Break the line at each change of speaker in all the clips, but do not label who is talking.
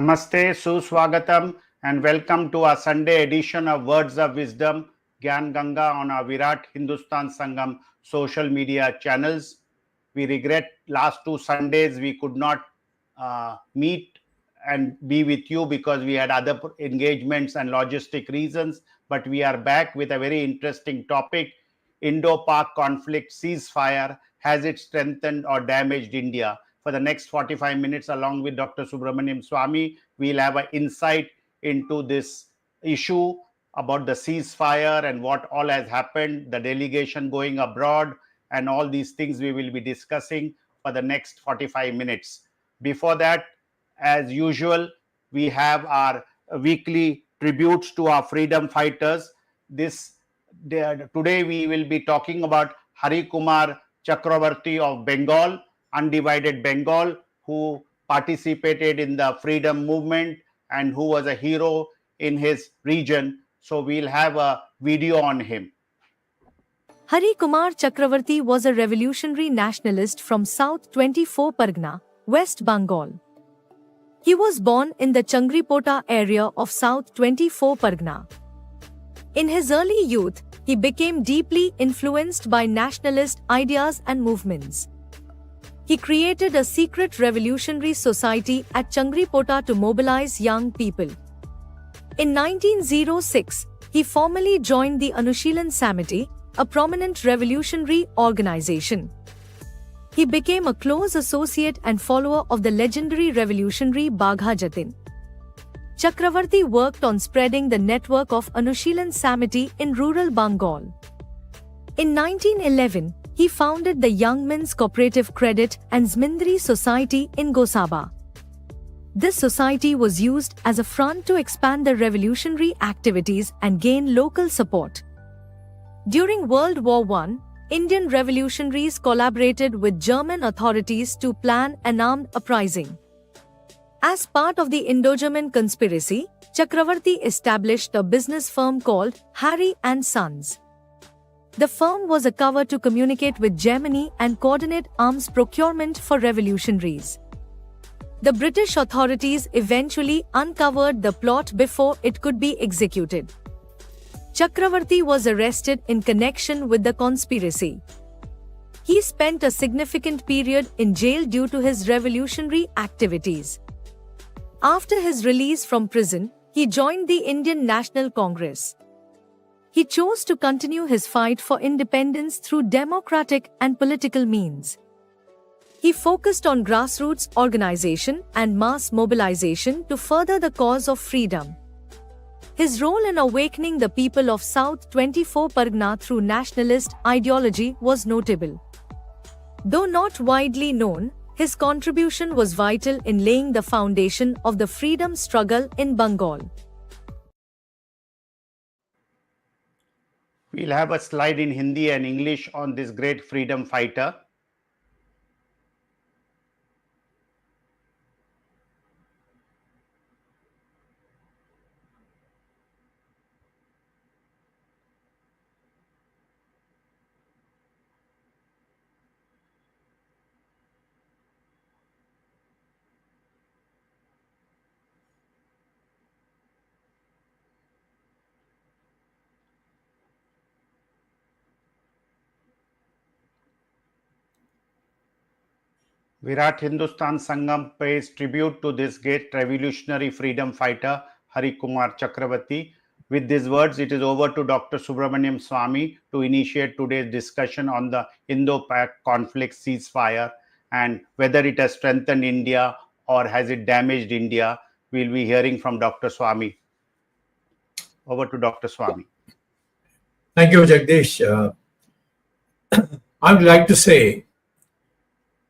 Namaste, Suswagatam, and welcome to our Sunday edition of Words of Wisdom, Gyan Ganga on our Virat Hindustan Sangam social media channels. We regret last 2 Sundays we could not meet and be with you because we had other engagements and logistic reasons, but we are back with a very interesting topic. Indo-Pak conflict ceasefire, has it strengthened or damaged India? For the next 45 minutes, along with Dr. Subramanian Swami, we'll have an insight into this issue about the ceasefire and what all has happened, the delegation going abroad, and all these things we will be discussing for the next 45 minutes. Before that, as usual, we have our weekly tributes to our freedom fighters. Today we will be talking about Harikumar Chakravarti of Bengal, undivided Bengal, who participated in the freedom movement and who was a hero in his region. So we'll have a video on him.
Harikumar Chakravarti was a revolutionary nationalist from South 24 Pargana, West Bengal. He was born in the Changripota area of South 24 Pargana. In his early youth, he became deeply influenced by nationalist ideas and movements. He created a secret revolutionary society at Changripota to mobilize young people. In 1906, he formally joined the Anushilan Samiti, a prominent revolutionary organization. He became a close associate and follower of the legendary revolutionary Bagha Jatin. Chakravarti worked on spreading the network of Anushilan Samiti in rural Bengal. In 1911, he founded the Young Men's Cooperative Credit and Zmindri Society in Gosaba. This society was used as a front to expand the revolutionary activities and gain local support. During World War I, Indian revolutionaries collaborated with German authorities to plan an armed uprising. As part of the Indo-German conspiracy, Chakravarti established a business firm called Hari & Sons. The firm was a cover to communicate with Germany and coordinate arms procurement for revolutionaries. The British authorities eventually uncovered the plot before it could be executed. Chakravarti was arrested in connection with the conspiracy. He spent a significant period in jail due to his revolutionary activities. After his release from prison, he joined the Indian National Congress. He chose to continue his fight for independence through democratic and political means. He focused on grassroots organization and mass mobilization to further the cause of freedom. His role in awakening the people of South 24 Pargana through nationalist ideology was notable. Though not widely known, his contribution was vital in laying the foundation of the freedom struggle in Bengal.
We'll have a slide in Hindi and English on this great freedom fighter. Virat Hindustan Sangam pays tribute to this great revolutionary freedom fighter, Harikumar Chakravarti. With these words, it is over to Dr. Subramanian Swami to initiate today's discussion on the Indo-Pak conflict ceasefire and whether it has strengthened India or has it damaged India. We'll be hearing from Dr. Swami. Over to Dr. Swami.
Thank you, Jagdish. I would like to say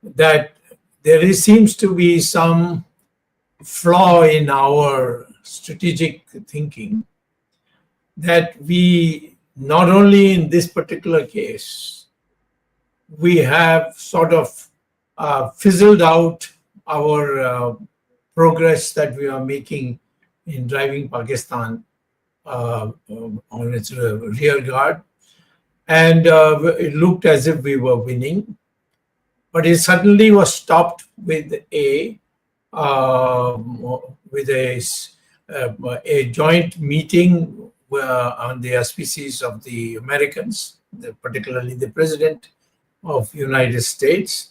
that there seems to be some flaw in our strategic thinking, that we, not only in this particular case, we have sort of fizzled out our progress that we are making in driving Pakistan on its rear guard, and it looked as if we were winning. But it suddenly was stopped with a with a joint meeting on the auspices of the Americans, particularly the President of United States,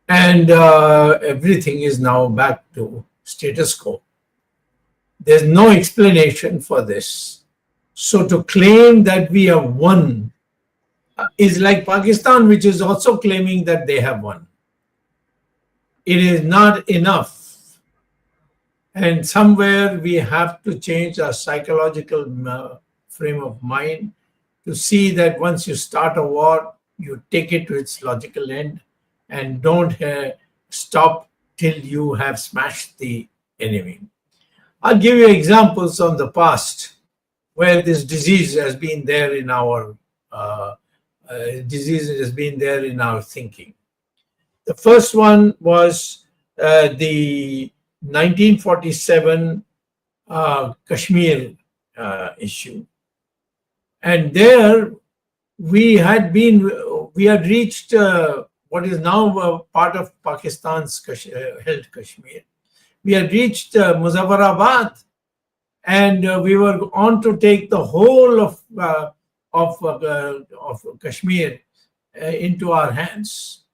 and everything is now back to status quo. There's no explanation for this. So to claim that we have won is like Pakistan, which is also claiming that they have won. It is not enough. And somewhere we have to change our psychological frame of mind to see that once you start a war, you take it to its logical end and don't stop till you have smashed the enemy. I'll give you examples from the past where this disease has been there in our thinking. The first one was the 1947 Kashmir issue, and there we had reached what is now part of Pakistan's held Kashmir. We had reached Muzaffarabad, and we were on to take the whole of Kashmir into our hands.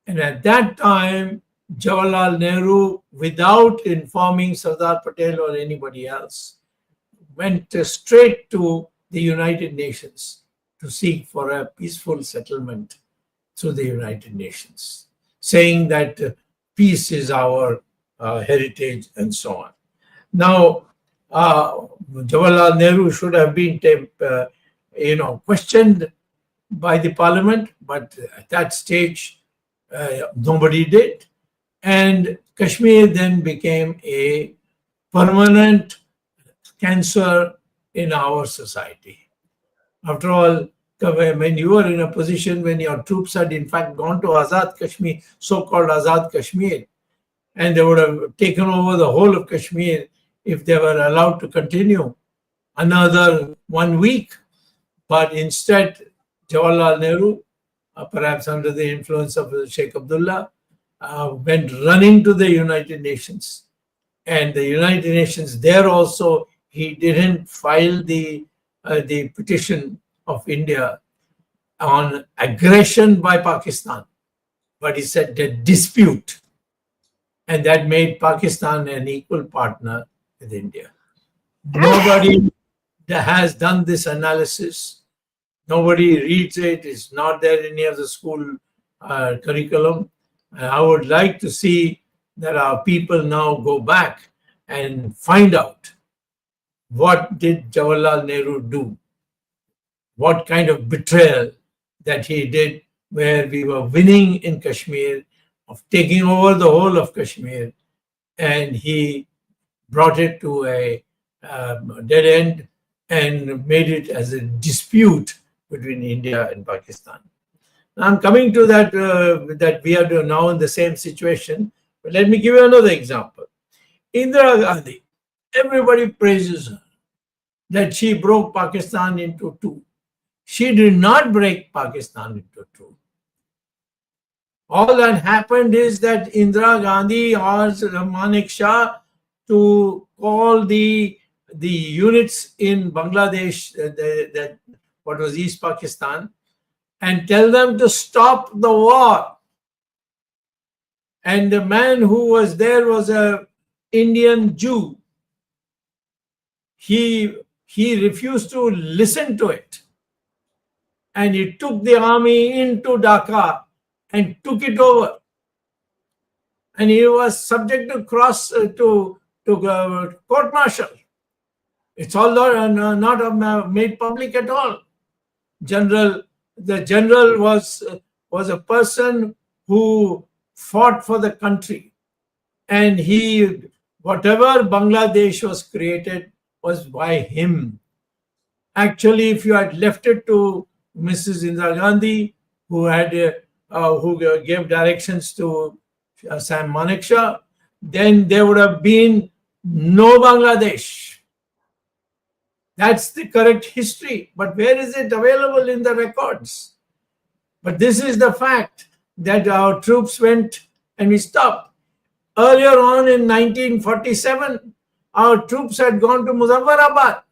And at that time, Jawaharlal Nehru, without informing Sardar Patel or anybody else, went straight to the United Nations to seek for a peaceful settlement through the United Nations, saying that peace is our heritage and so on. Now, Jawaharlal Nehru should have been questioned by the parliament, but at that stage, nobody did. And Kashmir then became a permanent cancer in our society. After all, when you were in a position when your troops had in fact gone to Azad Kashmir, so-called Azad Kashmir, and they would have taken over the whole of Kashmir if they were allowed to continue another 1 week. But instead, Jawaharlal Nehru, perhaps under the influence of Sheikh Abdullah, went running to the United Nations. And the United Nations, there also, he didn't file the petition of India on aggression by Pakistan, but he said the dispute. And that made Pakistan an equal partner with India. Nobody has done this analysis. Nobody reads it. It's not there in any of the school curriculum. And I would like to see that our people now go back and find out what did Jawaharlal Nehru do? What kind of betrayal that he did, where we were winning in Kashmir, of taking over the whole of Kashmir, and he brought it to a dead end and made it as a dispute between India and Pakistan. Now I'm coming to that, that we are now in the same situation. But let me give you another example. Indira Gandhi, everybody praises her that she broke Pakistan into two. She did not break Pakistan into two. All that happened is that Indira Gandhi asked Manik Shah to call the units in Bangladesh, what was East Pakistan, and tell them to stop the war. And the man who was there was an Indian Jew. He refused to listen to it. And he took the army into Dhaka and took it over. And he was subject to court-martial. It's all not made public at all. The general was a person who fought for the country, and whatever Bangladesh was created was by him. Actually, if you had left it to Mrs. Indira Gandhi, who gave directions to Sam Manekshaw, then there would have been no Bangladesh. That's the correct history. But where is it available in the records? But this is the fact that our troops went and we stopped. Earlier on in 1947, our troops had gone to Muzaffarabad.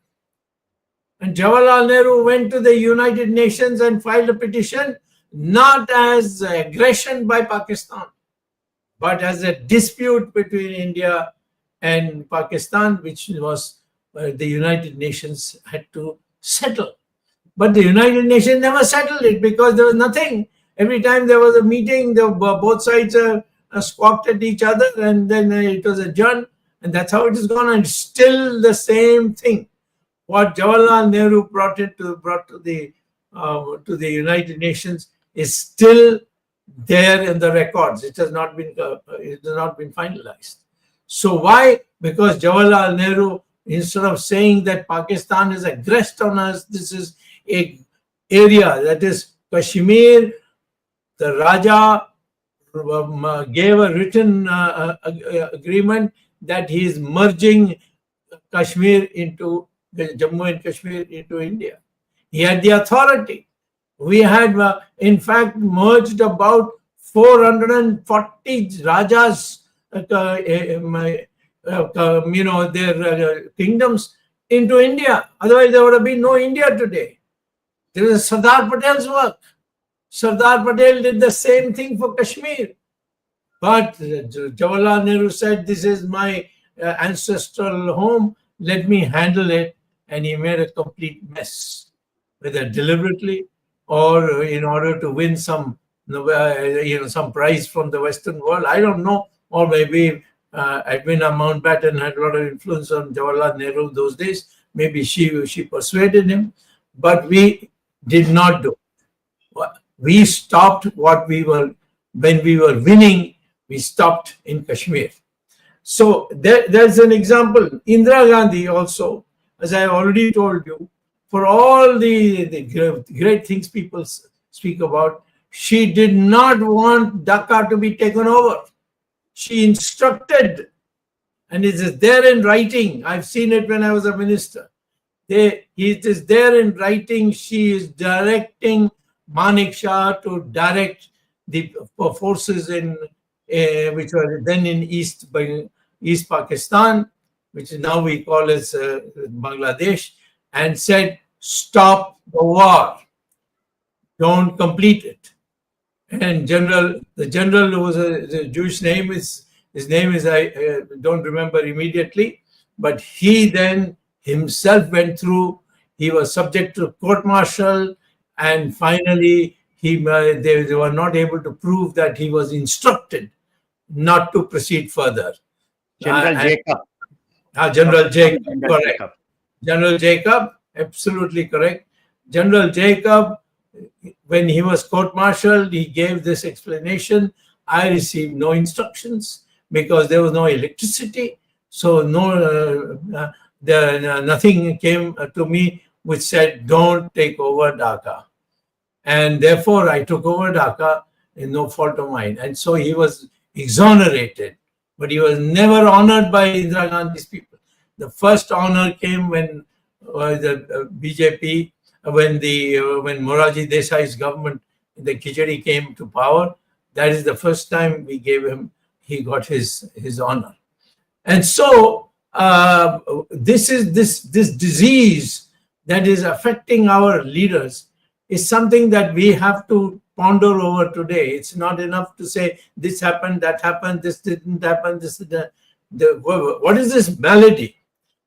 And Jawaharlal Nehru went to the United Nations and filed a petition, not as aggression by Pakistan, but as a dispute between India and Pakistan, which was the United Nations had to settle. But the United Nations never settled it because there was nothing. Every time there was a meeting, both sides squawked at each other, and then it was adjourned, and that's how it is gone. And still the same thing. What Jawaharlal Nehru brought to the United Nations is still there in the records. It has not been finalized. So why? Because Jawaharlal Nehru, instead of saying that Pakistan is aggressed on us, this is a area that is Kashmir. The Raja gave a written agreement that he is merging Kashmir into Jammu and Kashmir into India. He had the authority. We had, in fact, merged about 440 Rajas, their kingdoms into India. Otherwise, there would have been no India today. This is Sardar Patel's work. Sardar Patel did the same thing for Kashmir. But Jawaharlal Nehru said, this is my ancestral home, let me handle it. And he made a complete mess, whether deliberately or in order to win some prize from the Western world. I don't know. Or maybe Edwina Mountbatten had a lot of influence on Jawaharlal Nehru those days. Maybe she persuaded him. But we did not do. We stopped when we were winning, we stopped in Kashmir. So there's an example. Indira Gandhi also, as I already told you, for all the great things people speak about, she did not want Dhaka to be taken over. She instructed, and it is there in writing. I've seen it when I was a minister. It is there in writing. She is directing Manik Shah to direct the forces which were then in East Pakistan, which now we call as Bangladesh, and said, stop the war, don't complete it. And the general who was a Jewish name, his name is, I don't remember immediately, but he then himself went through, he was subject to court-martial, and finally they were not able to prove that he was instructed not to proceed further.
General Jacob.
General Jacob, correct. General Jacob, absolutely correct. General Jacob, when he was court-martialed, he gave this explanation. I received no instructions because there was no electricity. So nothing came to me which said, don't take over Dhaka. And therefore, I took over Dhaka in no fault of mine. And so he was exonerated, but he was never honored by Indira Gandhi's people. The first honor came when the BJP, when Morarji Desai's government, the Khichdi came to power. That is the first time we gave him, he got his honor. And so this disease that is affecting our leaders is something that we have to ponder over today. It's not enough to say this happened, that happened, this didn't happen, this is what is this malady?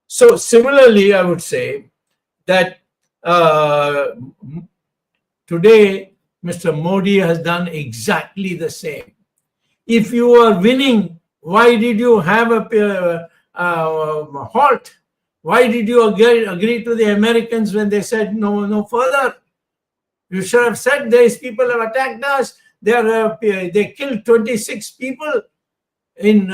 So similarly, I would say that today Mr. Modi has done exactly the same. If you are winning, why did you have a halt? Why did you agree to the Americans when they said no further? You should have said these people have attacked us. They killed 26 people in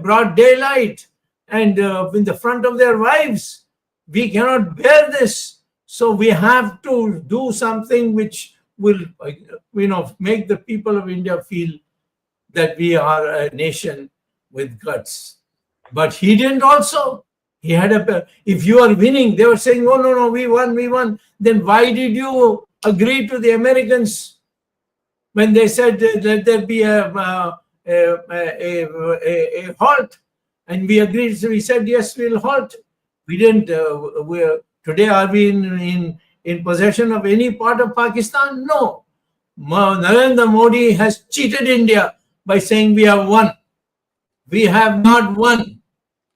broad daylight and in the front of their wives. We cannot bear this. So we have to do something which will make the people of India feel that we are a nation with guts. But he didn't also. He had if you are winning, they were saying, oh, no, we won. Then why did you agree to the Americans when they said let there be a halt? And we agreed. So we said, yes, we'll halt. We didn't. Today, are we in possession of any part of Pakistan? No. Narendra Modi has cheated India by saying we have won. We have not won.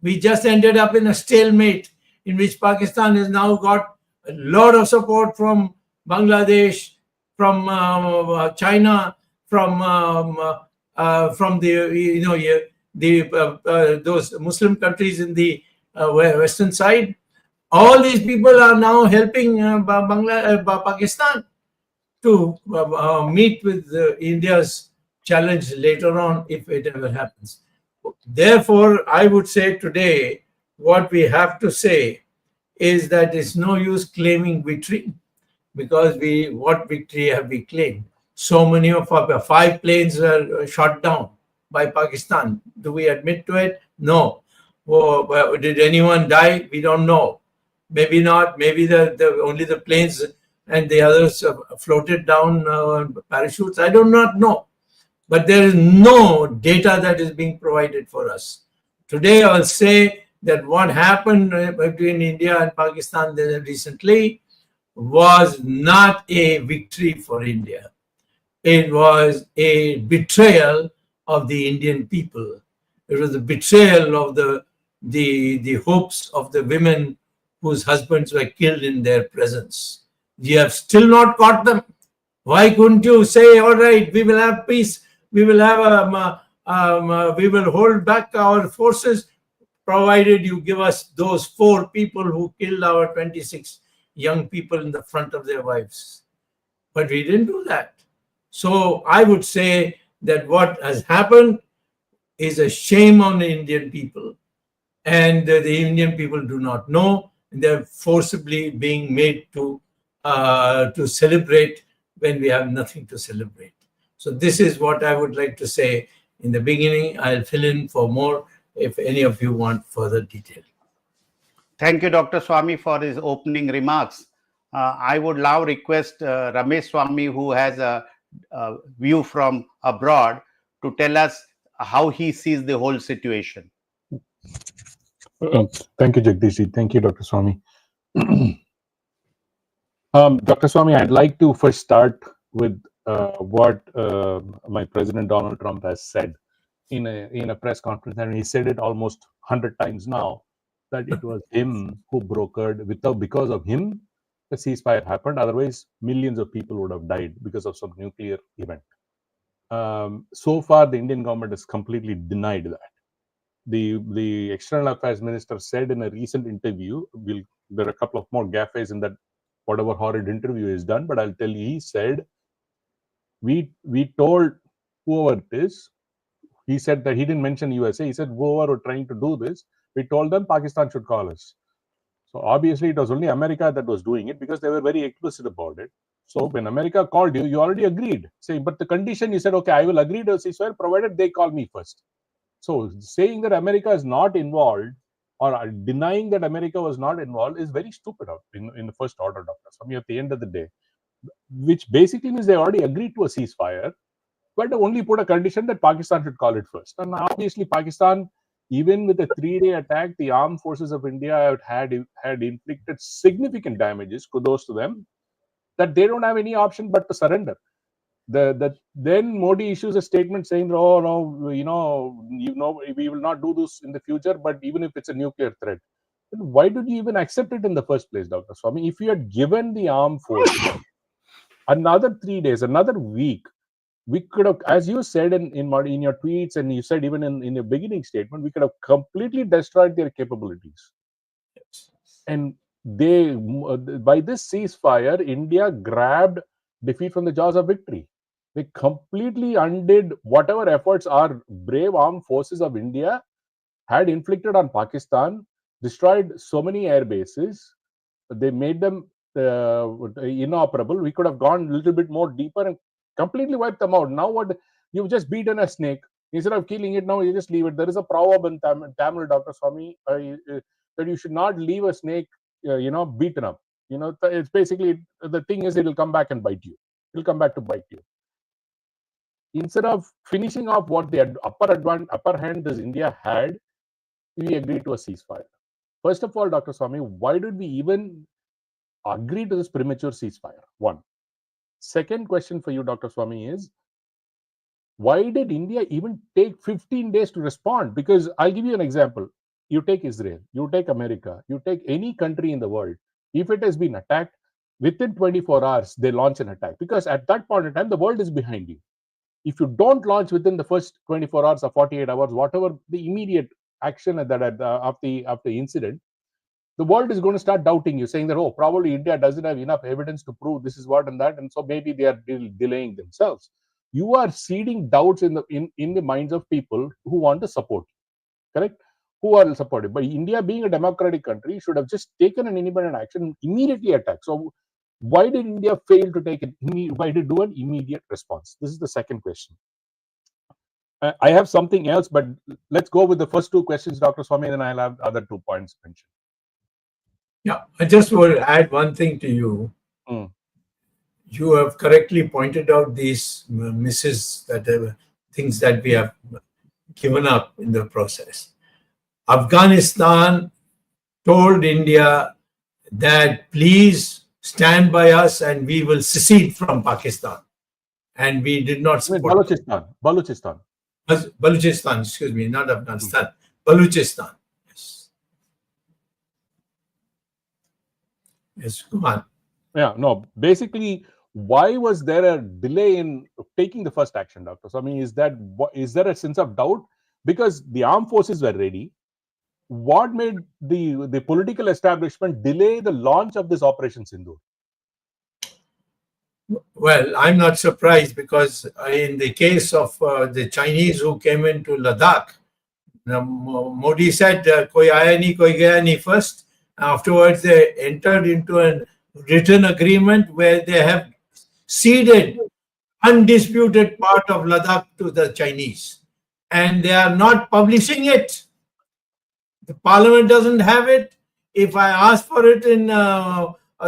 We just ended up in a stalemate in which Pakistan has now got a lot of support from Bangladesh, from China, from those Muslim countries in the western side. All these people are now helping Pakistan to meet with India's challenge later on, if it ever happens. Therefore, I would say today, what we have to say is that it's no use claiming victory, because what victory have we claimed? So many of our 5 planes were shot down by Pakistan. Do we admit to it? No. Well, did anyone die? We don't know. Maybe not. Maybe only the planes and the others floated down parachutes. I do not know. But there is no data that is being provided for us. Today, I'll say that what happened between India and Pakistan recently was not a victory for India. It was a betrayal of the Indian people. It was a betrayal of the hopes of the women whose husbands were killed in their presence. You have still not caught them. Why couldn't you say, all right, we will have peace, we will have we will hold back our forces, provided you give us those 4 people who killed our 26 young people in the front of their wives. But we didn't do that. So I would say that what has happened is a shame on the Indian people, and the Indian people do not know. They're forcibly being made to celebrate when we have nothing to celebrate. So this is what I would like to say in the beginning. I'll fill in for more if any of you want further detail.
Thank you, Dr. Swamy, for his opening remarks. I would now request Ramesh Swamy, who has a view from abroad, to tell us how he sees the whole situation.
Thank you, Jagdish. Thank you, Dr. Swamy. Dr. Swamy, I'd like to first start with what my President Donald Trump has said in a press conference, and he said it almost 100 times now, that it was him who brokered. Because of him, the ceasefire happened. Otherwise, millions of people would have died because of some nuclear event. So far, the Indian government has completely denied that. The External Affairs Minister said in a recent interview, there are a couple of more gaffes in that whatever horrid interview is done, but I'll tell you, he said, we told whoever it is, he said that he didn't mention USA, he said whoever were trying to do this, we told them Pakistan should call us. So obviously it was only America that was doing it, because they were very explicit about it. So when America called you, you already agreed. Say, but the condition, you said, okay, I will agree to a ceasefire provided they call me first. So saying that America is not involved, or denying that America was not involved, is very stupid in the first order, Dr. Swamy, at the end of the day, which basically means they already agreed to a ceasefire, but only put a condition that Pakistan should call it first. And obviously Pakistan, even with a 3-day attack, the armed forces of India had inflicted significant damages, kudos to them, that they don't have any option but to surrender. Then Modi issues a statement saying, oh no, we will not do this in the future, but even if it's a nuclear threat. Then why did you even accept it in the first place, Dr. Swamy? If you had given the armed forces another 3 days, another week, we could have, as you said in your tweets, and you said even in your beginning statement, we could have completely destroyed their capabilities. And by this ceasefire, India grabbed defeat from the jaws of victory. They completely undid whatever efforts our brave armed forces of India had inflicted on Pakistan, destroyed so many air bases. They made them inoperable. We could have gone a little bit more deeper and completely wiped them out. Now what? You've just beaten a snake. Instead of killing it, now you just leave it. There is a proverb in Tamil, Dr. Swamy, that you should not leave a snake, beaten up. It's basically, the thing is, it will come back and bite you. It will come back to bite you. Instead of finishing off what the upper hand this India had, we agreed to a ceasefire. First of all, Dr. Swami, why did we even agree to this premature ceasefire? One. Second question for you, Dr. Swami, is why did India even take 15 days to respond? Because I'll give you an example. You take Israel, you take America, you take any country in the world. If it has been attacked, within 24 hours, they launch an attack. Because at that point in time, the world is behind you. If you don't launch within the first 24 hours or 48 hours, whatever the immediate action of the incident, the world is going to start doubting you, saying that, oh, probably India doesn't have enough evidence to prove this is what and that, and so maybe they are delaying themselves. You are seeding doubts in the minds of people who want to support you, correct? Who are supportive. But India, being a democratic country, should have just taken an independent action, immediately attack. So why did India fail to take it? Why did do an immediate response? This is the second question. I have something else, but let's go with the first two questions, Dr. Swami, and then I'll have other 2 points mentioned.
Yeah, I just will add one thing to you. You have correctly pointed out these misses, things that we have given up in the process. Afghanistan told India that please stand by us and we will secede from Pakistan. And we did not support
Balochistan.
Balochistan, excuse me, not Afghanistan. Balochistan. Yes, go on.
Yeah, no, basically, why was there a delay in taking the first action, Doctor? So, I mean, is there a sense of doubt? Because the armed forces were ready. What made the political establishment delay the launch of this Operation Sindoor?
Well, I'm not surprised, because in the case of the Chinese who came into Ladakh, Modi said, "Koi aaya nahi, koi gaya nahi" first. Afterwards, they entered into a written agreement where they have ceded undisputed part of Ladakh to the Chinese, and they are not publishing it. The parliament doesn't have it. If I ask for it in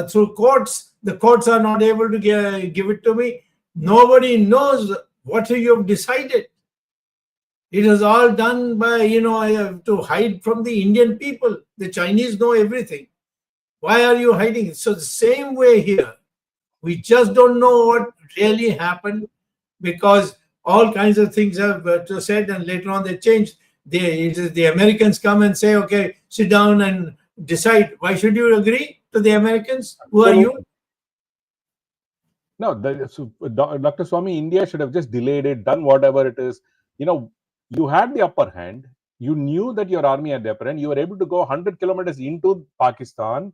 through courts, the courts are not able to give it to me. Nobody knows what you have decided. It is all done by, I have to hide from the Indian people. The Chinese know everything. Why are you hiding? So the same way here, we just don't know what really happened, because all kinds of things have said, and later on they changed. The Americans come and say, okay, sit down and decide. Why should you agree to the Americans? Who are you?
No, Dr. Swami, India should have just delayed it, done whatever it is. You had the upper hand. You knew that your army had the upper hand. You were able to go 100 kilometers into Pakistan,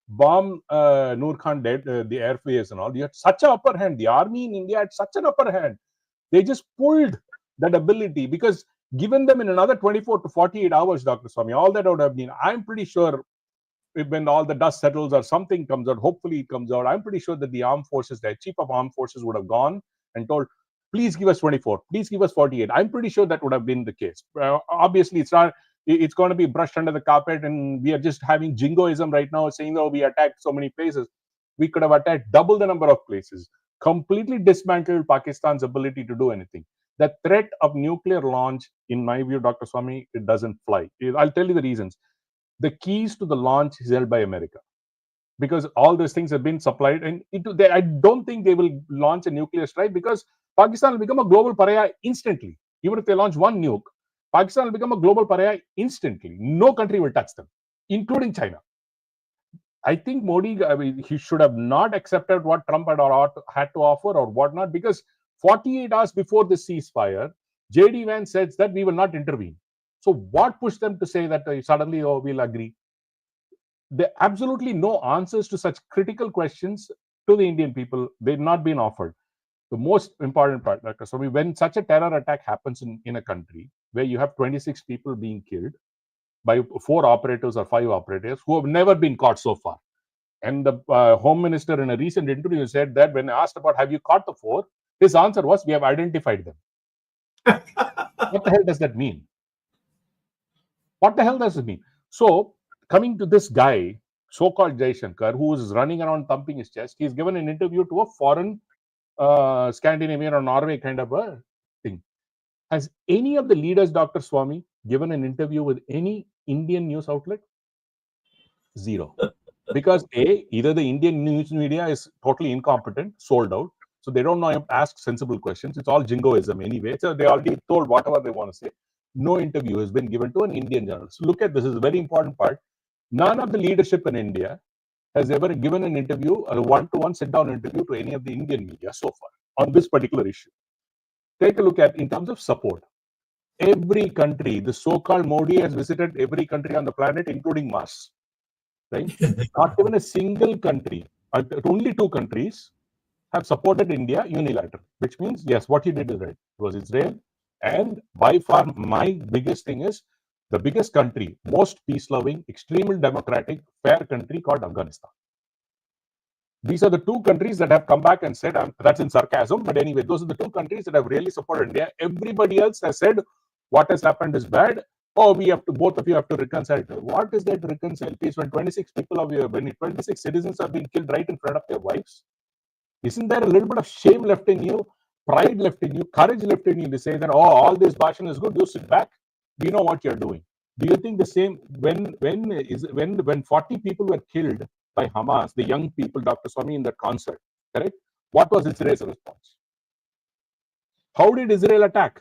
bomb Noor Khan dead, the airfares and all. You had such an upper hand. The army in India had such an upper hand. They just pulled that ability, because given them in another 24 to 48 hours, Dr. Swami, all that would have been, I'm pretty sure, when all the dust settles or something comes out, hopefully it comes out, I'm pretty sure that the armed forces, the chief of armed forces, would have gone and told, please give us 24, please give us 48. I'm pretty sure that would have been the case. Obviously, it's going to be brushed under the carpet, and we are just having jingoism right now, saying, oh, we attacked so many places. We could have attacked double the number of places, completely dismantled Pakistan's ability to do anything. The threat of nuclear launch, in my view, Dr. Swami, it doesn't fly. I'll tell you the reasons. The keys to the launch is held by America, because all these things have been supplied, and I don't think they will launch a nuclear strike, because Pakistan will become a global pariah instantly. Even if they launch one nuke, Pakistan will become a global pariah instantly. No country will touch them, including China. I think Modi, he should have not accepted what Trump had to offer or whatnot, because 48 hours before the ceasefire, J.D. Vance says that we will not intervene. So what pushed them to say that suddenly, oh, we'll agree? There are absolutely no answers to such critical questions to the Indian people. They've not been offered. The most important part, Dr. Swami, when such a terror attack happens in a country where you have 26 people being killed by 4 operators or 5 operators who have never been caught so far. And the Home Minister in a recent interview said that when asked about, have you caught the 4? His answer was, we have identified them. What the hell does that mean? What the hell does it mean? So, coming to this guy, so-called Jaishankar, who is running around thumping his chest, he's given an interview to a foreign Scandinavian or Norway kind of a thing. Has any of the leaders, Dr. Swami, given an interview with any Indian news outlet? Zero. Because either the Indian news media is totally incompetent, sold out, so they don't know how to ask sensible questions. It's all jingoism anyway. So they already told whatever they want to say. No interview has been given to an Indian journalist. Look at this, is a very important part. None of the leadership in India has ever given an interview or a one-to-one sit-down interview to any of the Indian media so far on this particular issue. Take a look at in terms of support. Every country, the so-called Modi has visited every country on the planet, including Mars. Right? Not even a single country, only 2 countries have supported India unilaterally, which means, yes, what he did is right. It was Israel, and by far my biggest thing is the biggest country, most peace-loving, extremely democratic, fair country called Afghanistan. These are the 2 countries that have come back and said, that's in sarcasm, but anyway, those are the 2 countries that have really supported India. Everybody else has said, what has happened is bad. Oh, we have to, both of you have to reconcile. What is that reconcile peace when 26 people of you, when 26 citizens have been killed right in front of their wives? Isn't there a little bit of shame left in you, pride left in you, courage left in you to say that, oh, all this bhashan is good, you sit back, we know what you're doing. Do you think the same when 40 people were killed by Hamas, the young people, Dr. Swami, in that concert, correct? What was Israel's response? How did Israel attack?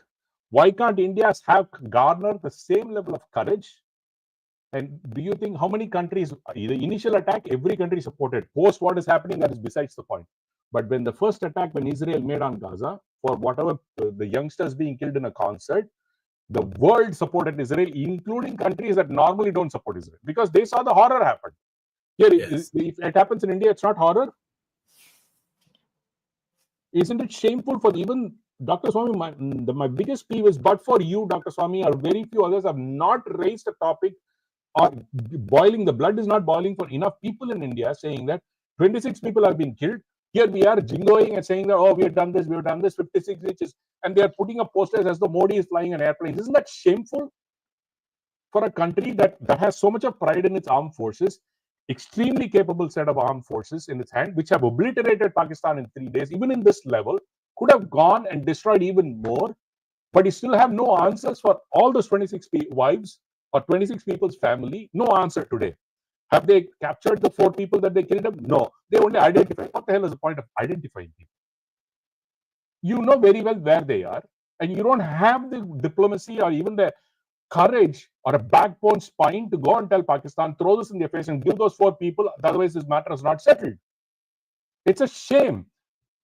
Why can't India have garnered the same level of courage? And do you think how many countries, the initial attack, every country supported. Post what is happening, that is besides the point. But when the first attack, when Israel made on Gaza, for whatever the youngsters being killed in a concert, the world supported Israel, including countries that normally don't support Israel, because they saw the horror happen. Here, yes. If it happens in India, it's not horror. Isn't it shameful for even Dr. Swami? My biggest peeve is, but for you, Dr. Swami, or very few others have not raised a topic, or boiling, the blood is not boiling for enough people in India saying that 26 people have been killed. Here we are jingoing and saying that, oh, we have done this, 56 inches, and they are putting up posters as though Modi is flying an airplane. Isn't that shameful for a country that has so much of pride in its armed forces, extremely capable set of armed forces in its hand, which have obliterated Pakistan in 3 days, even in this level, could have gone and destroyed even more, but you still have no answers for all those 26 wives or 26 people's family? No answer today. Have they captured the 4 people that they killed them? No. They only identified. What the hell is the point of identifying people? You know very well where they are, and you don't have the diplomacy or even the courage or a backbone spine to go and tell Pakistan, throw this in their face and give those 4 people, otherwise this matter is not settled. It's a shame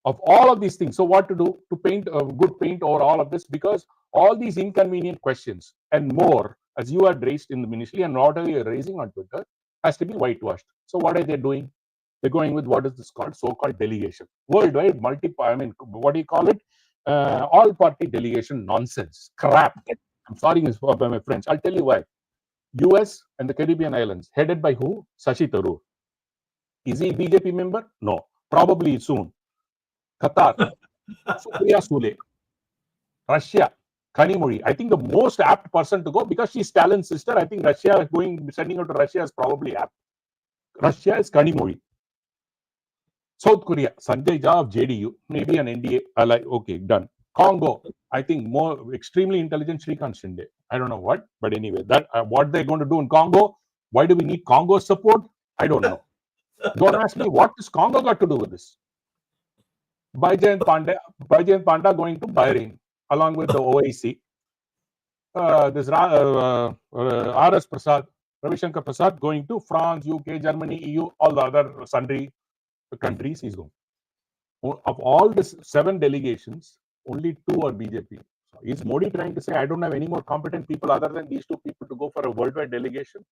of all of these things. So what to do to paint a good paint over all of this? Because all these inconvenient questions and more, as you had raised in the ministry and whatever you're raising on Twitter, has to be whitewashed. So what are they doing? They're going with what is this called? So-called delegation. Worldwide, what do you call it? All-party delegation nonsense. Crap. I'm sorry by my French. I'll tell you why. US and the Caribbean islands, headed by who? Shashi Tharoor. Is he a BJP member? No. Probably soon. Qatar. Supriya Sule. Russia. Kanimuri. I think the most apt person to go, because she's Stalin's sister. I think Russia sending her to Russia is probably apt. Russia is Kanimuri. South Korea, Sanjay Jha of JDU, maybe an NDA. Okay, done. Congo, I think more extremely intelligent Shrikant Shinde. I don't know what, but anyway, that what they're going to do in Congo. Why do we need Congo's support? I don't know. Don't ask me what does Congo got to do with this. Baijan Panda going to Bahrain along with the OIC. This RS Prasad, Ravi Shankar Prasad going to France, UK, Germany, EU, all the other sundry countries he's going. Of all these 7 delegations, only 2 are BJP. So is Modi trying to say, I don't have any more competent people other than these 2 people to go for a worldwide delegation?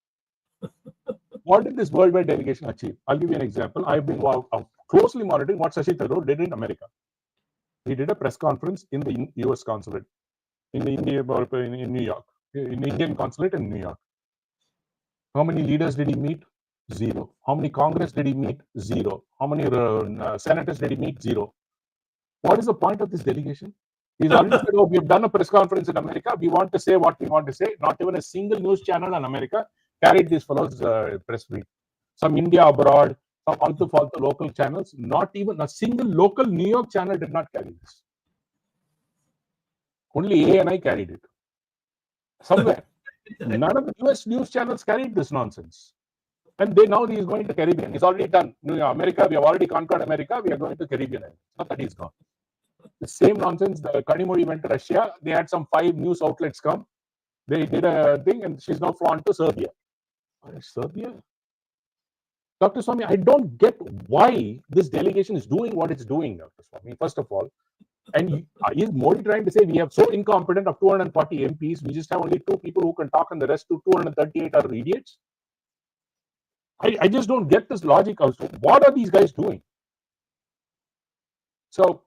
What did this worldwide delegation achieve? I'll give you an example. I've been closely monitoring what Shashi Tharoor did in America. He did a press conference in the US consulate in New York, in the Indian consulate in New York. How many leaders did he meet? 0. How many Congress did he meet? 0. How many senators did he meet? 0. What is the point of this delegation? He's already said, oh, we have done a press conference in America. We want to say what we want to say. Not even a single news channel in America carried these fellows' press brief. Some India abroad, some faltu local channels, not even a single local New York channel did not carry this. Only ANI carried it. Somewhere. None of the US news channels carried this nonsense. And they know he's going to Caribbean. It's already done. America, we have already conquered America. We are going to Caribbean. It's not that he's gone. The same nonsense. The Kanimori went to Russia. They had some 5 news outlets come. They did a thing, and she's now flown to Serbia. Serbia? Dr. Swami, I don't get why this delegation is doing what it's doing, Dr. Swami, first of all. And is Modi trying to say we have so incompetent of 240 MPs, we just have only 2 people who can talk and the rest to 238 are idiots? I just don't get this logic also. What are these guys doing? So,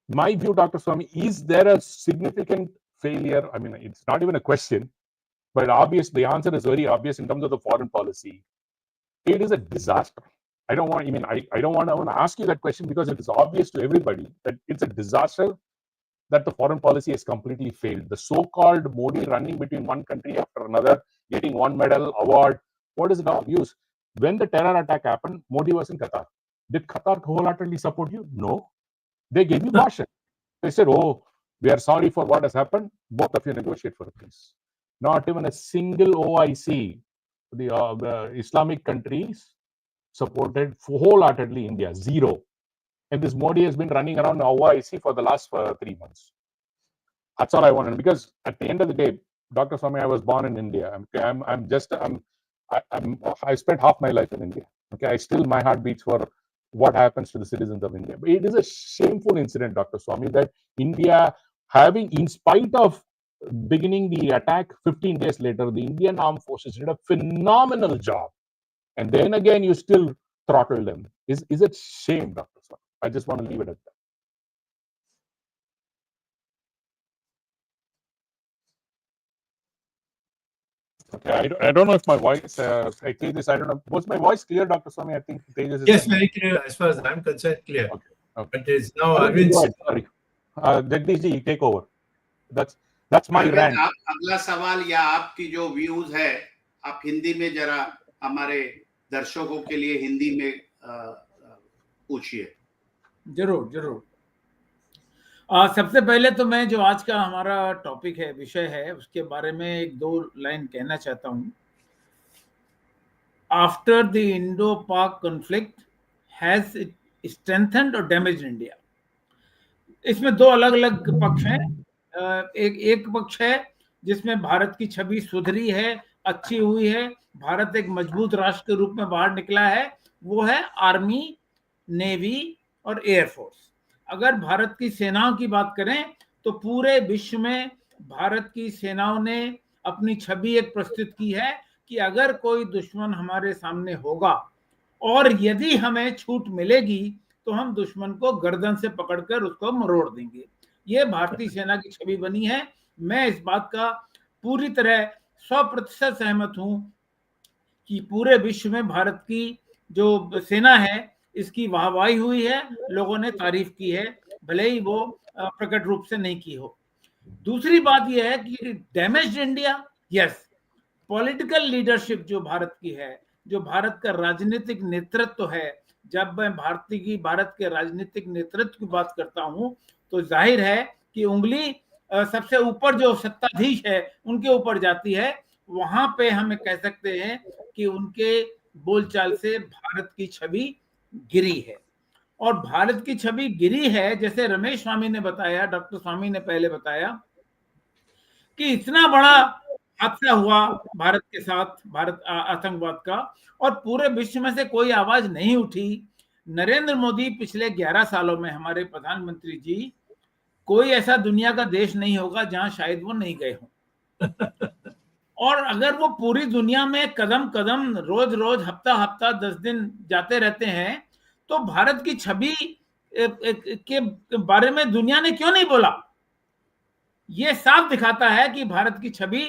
my view, Dr. Swami, is there a significant failure? I mean, it's not even a question, but the answer is very obvious in terms of the foreign policy. It is a disaster. I don't want to ask you that question because it is obvious to everybody that it's a disaster that the foreign policy has completely failed. The so-called Modi running between one country after another, getting one medal, award, what is it of use? When the terror attack happened, Modi was in Qatar. Did Qatar wholeheartedly support you? No. They gave you caution. They said, oh, we are sorry for what has happened. Both of you negotiate for peace. Not even a single OIC, the Islamic countries, supported wholeheartedly India. Zero. And this Modi has been running around OIC for the last 3 months. That's all I wanted. Because at the end of the day, Dr. Swami, I was born in India. I spent half my life in India. Okay, my heart beats for what happens to the citizens of India. But it is a shameful incident, Dr. Swami, that India having, in spite of beginning the attack 15 days later, the Indian armed forces did a phenomenal job. And then again, you still throttle them. Is it shame, Dr. Swami? I just want to leave it at that. Okay, I don't know if my voice, I don't know. Was my voice clear, Dr. Swami? I think Tejas is...
Yes, very clear. As far as I'm concerned, clear.
Okay.
But it's now Arvind.
Sorry. Jagdish ji, take over. That's my rant.
आप अगला सवाल या आपकी जो views है आप हिंदी में जरा हमारे दर्शकों के लिए हिंदी में पूछिए।
जरूर। सबसे पहले तो मैं जो आज का हमारा टॉपिक है, विषय है, उसके बारे में 1-2 लाइन कहना चाहता हूं। After the Indo-Pak conflict has it strengthened और डैमेज्ड इंडिया। इसमें 2 अलग-अलग पक्ष हैं। एक पक्ष है जिसमें भारत की छवि सुधरी है, अच्छी हुई है, भारत एक मजबूत राष्ट्र के रूप में बाहर निकला है, वो है आर्मी, नेवी और एयरफोर्स। अगर भारत की सेनाओं की बात करें तो पूरे विश्व में भारत की सेनाओं ने अपनी छवि एक प्रस्तुत की है कि अगर कोई दुश्मन हमारे सामने होगा और यदि हमें छूट मिलेगी तो हम दुश्मन को गर्दन से पकड़कर उसको मरोड़ देंगे। ये भारतीय सेना की छवि बनी है। मैं इस बात का पूरी तरह 100% सहमत हूं कि पूरे विश्व में भारत की जो सेना है इसकी वाहवाही हुई है, लोगों ने तारीफ की है, भले ही वो प्रकट रूप से नहीं की हो। दूसरी बात यह है कि damaged India, yes, political leadership जो भारत की है, जो भारत का राजनीतिक नेतृत्व है, जब मैं भारत के राजनीतिक नेतृत्व की बात करता हूं तो जाहिर है कि उंगली सबसे ऊपर जो सत्ताधीश है उनके ऊपर जाती है। वहां पे हम कह सकते हैं कि उनके बोलचाल से भारत की छवि गिरी है। और भारत की छवि गिरी है, जैसे रमेश स्वामी ने बताया, डॉक्टर स्वामी ने पहले बताया कि इतना बड़ा हादसा हुआ भारत के साथ, भारत आतंकवाद का, और पूरे विश्व में से कोई आवाज नहीं उठी। नरेंद्र मोदी पिछले 11 सालों में, हमारे प्रधानमंत्री जी, कोई ऐसा दुनिया का देश नहीं होगा जहां शायद वो नहीं गए हों। और अगर वो पूरी दुनिया में कदम कदम, रोज रोज, हफ्ता हफ्ता, 10 दिन जाते रहते हैं तो भारत की छवि के बारे में दुनिया ने क्यों नहीं बोला? ये साफ दिखाता है कि भारत की छवि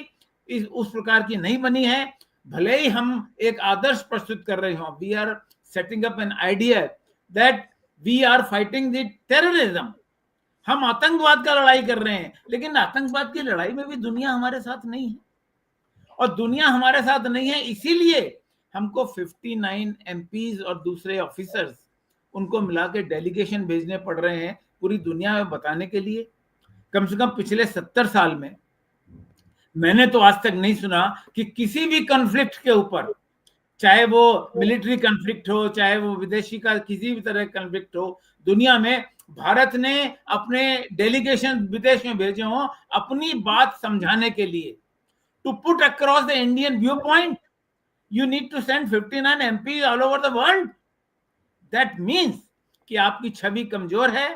उस प्रकार की नहीं बनी है। भले ही हम एक आदर्श प्रस्तुत कर रहे हो, we are setting up an idea that we are fighting the terrorism, हम आतंकवाद का लड़ाई कर रहे हैं, लेकिन आतंकवाद की लड़ाई में भी दुनिया हमारे साथ नहीं है। और दुनिया हमारे साथ नहीं है इसीलिए हमको 59 एमपीज और दूसरे ऑफिसर्स, उनको मिला के डेलीगेशन भेजने पड़ रहे हैं पूरी दुनिया में बताने के लिए। कम से कम पिछले 70 साल में मैंने तो आज तक नहीं सुना कि किसी भी कॉन्फ्लिक्ट के ऊपर, चाहे वो मिलिट्री कॉन्फ्लिक्ट हो, चाहे वो विदेशी का किसी भी तरह का कॉन्फ्लिक्ट हो, दुनिया में भारत ने अपने डेलीगेशन विदेश में भेजे हों अपनी बात समझाने के लिए। To put across the Indian view point, you need to send 59 MPs all over the world. That means कि आपकी छवि कमजोर है,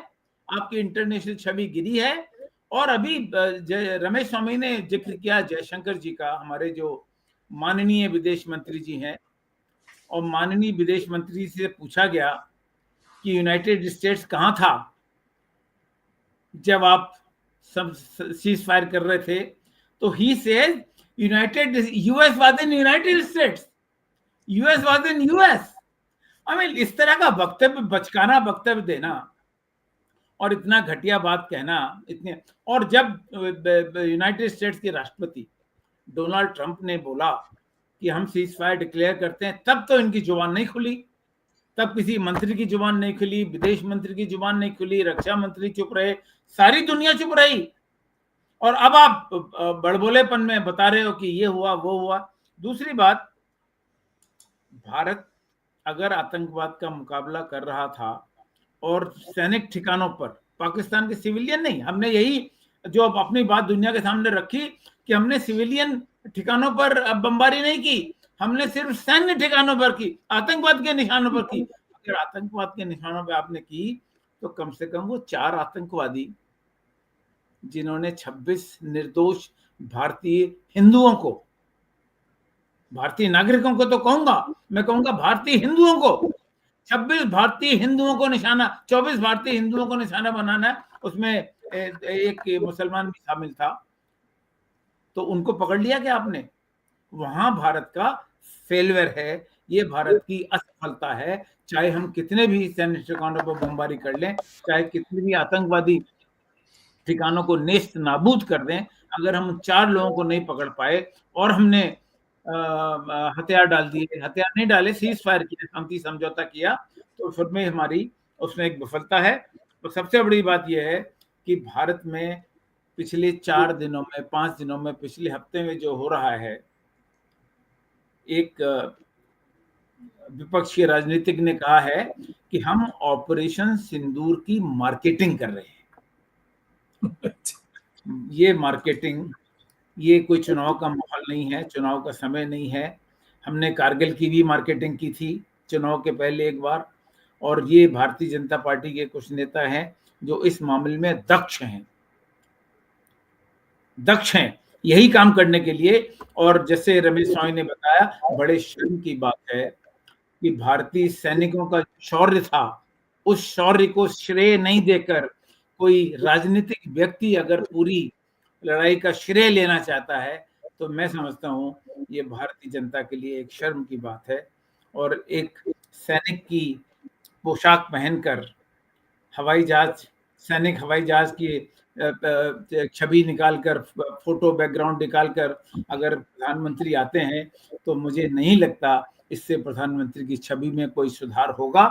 आपकी इंटरनेशनल छवि गिरी है। और अभी रमेश स्वामी ने जिक्र किया जयशंकर जी का, हमारे जो माननीय विदेश मंत्री जी हैं, और माननीय विदेश मंत्री से पूछा गया कि यूनाइटेड स्टेट्स कहाँ था जब आप सब सीज फायर कर रहे थे, तो he says US was in United States, US was in US। I mean, इस तरह का वक्तव्य, बचकाना वक्तव्य देना और इतना घटिया बात कहना, इतने। और जब यूनाइटेड स्टेट्स के राष्ट्रपति डोनाल्ड ट्रंप ने बोला कि हम सीज फायर डिक्लेयर करते हैं, तब तो इनकी जुबान नहीं खुली, तब किसी मंत्री की जुबान नहीं खुली, विदेश मंत्री की जुबान नहीं खुली, रक्षा मंत्री चुप रहे, सारी दुनिया चुप रही। और अब आप बड़बोलेपन में बता रहे हो कि ये हुआ वो हुआ। दूसरी बात, भारत अगर आतंकवाद का मुकाबला कर रहा था और सैनिक ठिकानों पर, पाकिस्तान के सिविलियन नहीं, हमने यही जो अपनी बात दुनिया के सामने रखी कि हमने सिविलियन ठिकानों पर बमबारी नहीं की, हमने सिर्फ सैन्य ठिकानों पर की, आतंकवाद के निशानों पर की। अगर आतंकवाद के निशानों पर आपने की तो कम से कम वो 4 आतंकवादी जिन्होंने 26 निर्दोष भारतीय हिंदुओं को, भारतीय नागरिकों को तो कहूंगा, मैं कहूंगा भारतीय हिंदुओं को, 26 भारतीय हिंदुओं को निशाना, 24 भारतीय हिंदुओं को निशाना बनाना है, उसमें एक मुसलमान भी शामिल था, तो उनको पकड़ लिया क्या आपने? वहां भारत का फेलियर है, ये भारत की असफलता है। चाहे हम कितने भी सैन्य ठिकानों पर बमबारी कर लें, चाहे कितने भी आतंकवादी ठिकानों को नेस्त नाबूद कर दें, अगर हम 4 लोगों को नहीं पकड़ पाए और हमने हथियार डाल दिए, हथियार नहीं डाले, सीज फायर किया, शांति समझौता किया, तो फिर में हमारी उसमें एक विफलता है। तो सबसे बड़ी बात यह है कि भारत में पिछले 4 दिनों में, 5 दिनों में, पिछले हफ्ते में जो हो रहा है, एक विपक्षी राजनीतिक ने कहा है कि हम ऑपरेशन सिंदूर की मार्केटिंग कर रहे हैं। ये मार्केटिंग, ये कोई चुनाव का माहौल नहीं है, चुनाव का समय नहीं है। हमने कारगिल की भी मार्केटिंग की थी चुनाव के पहले एक बार, और ये भारतीय जनता पार्टी के कुछ नेता हैं जो इस मामले में दक्ष हैं यही काम करने के लिए। और जैसे रमेश स्वामी ने बताया, बड़े शर्म की बात है कि भारतीय सैनिकों का शौर्य था, उस शौर्य को श्रेय नहीं देकर कोई राजनीतिक व्यक्ति अगर पूरी लड़ाई का श्रेय लेना चाहता है, तो मैं समझता हूं ये भारतीय जनता के लिए एक शर्म की बात है। और एक सैनिक की पोशाक पहनकर हवाई जहाज, सैनिक हवाई जहाज की छवि निकालकर, फोटो बैकग्राउंड निकालकर अगर प्रधानमंत्री आते हैं, तो मुझे नहीं लगता इससे प्रधानमंत्री की छवि में कोई सुधार होगा।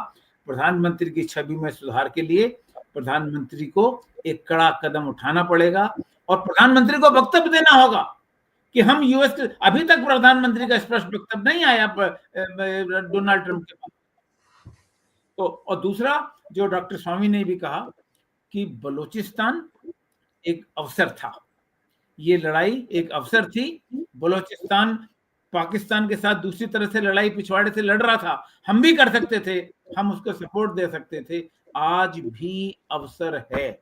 प्रधानमंत्री की छवि में सुधार के लिए प्रधानमंत्री को एक कड़ा कदम उठाना पड़ेगा और प्रधानमंत्री को वक्तव्य देना होगा कि हम यूएस, अभी तक प्रधानमंत्री का स्पष्ट वक्तव्य नहीं आया डोनाल्ड ट्रंप के पास। तो और दूसरा, जो डॉक्टर स्वामी ने भी कहा कि बलूचिस्तान एक अवसर था, ये लड़ाई एक अवसर थी। बलूचिस्तान पाकिस्तान के साथ दूसरी तरह से लड़ाई पिछवाड़े से लड़ रहा था, हम भी कर सकते थे, हम उसको सपोर्ट दे सकते थे। आज भी अवसर है,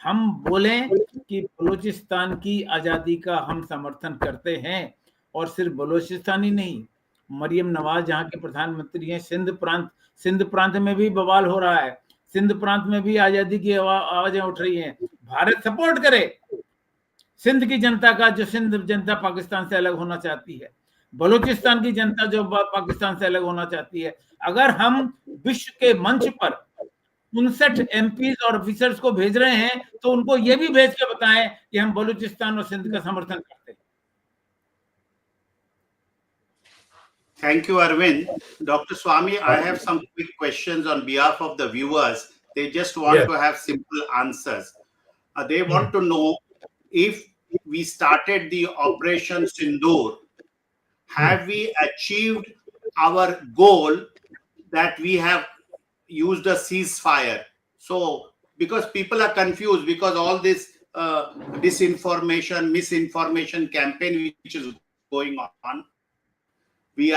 हम बोलें कि बलूचिस्तान की आजादी का हम समर्थन करते हैं। और सिर्फ बलूचिस्तान ही नहीं, मरियम नवाज जहाँ के प्रधानमंत्री हैं, सिंध प्रांत में भी बवाल हो रहा है, सिंध प्रांत में भी आजादी की आवाजें उठ रही हैं। भारत सपोर्ट करे सिंध की जनता का, जो सिंध जनता पाकिस्तान से अलग होना चाहती है, बलूचिस्तान की जनता जो पाकिस्तान से अलग होना चाहती है। अगर हम विश्व के मंच पर 59 एमपीज और ऑफिसर्स को भेज रहे हैं, तो उनको ये भी भेज के बताएं कि हम बलूचिस्तान और सिंध का समर्थन करते हैं।
Thank you, Arvind. Dr. Swami, I have some quick questions on behalf of the viewers. They just want to have simple answers. They want to know if we started the Operation Sindoor, have we achieved our goal that we have used a ceasefire? So, because people are confused, because all this disinformation, misinformation campaign which is going on, we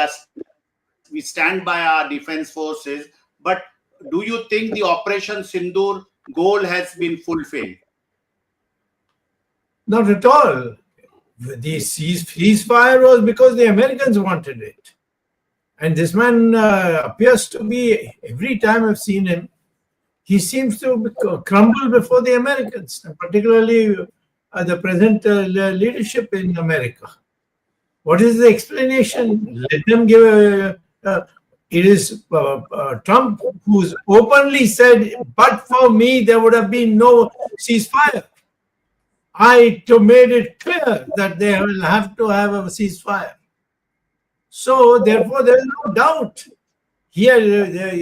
stand by our defense forces, but do you think the Operation Sindoor goal has been fulfilled?
Not at all. The ceasefire was because the Americans wanted it. And this man appears to be, every time I've seen him, he seems to crumble before the Americans, particularly the present leadership in America. What is the explanation? Let them give it is Trump who's openly said, but for me, there would have been no ceasefire. I made it clear that they will have to have a ceasefire. So, therefore, there is no doubt. Here,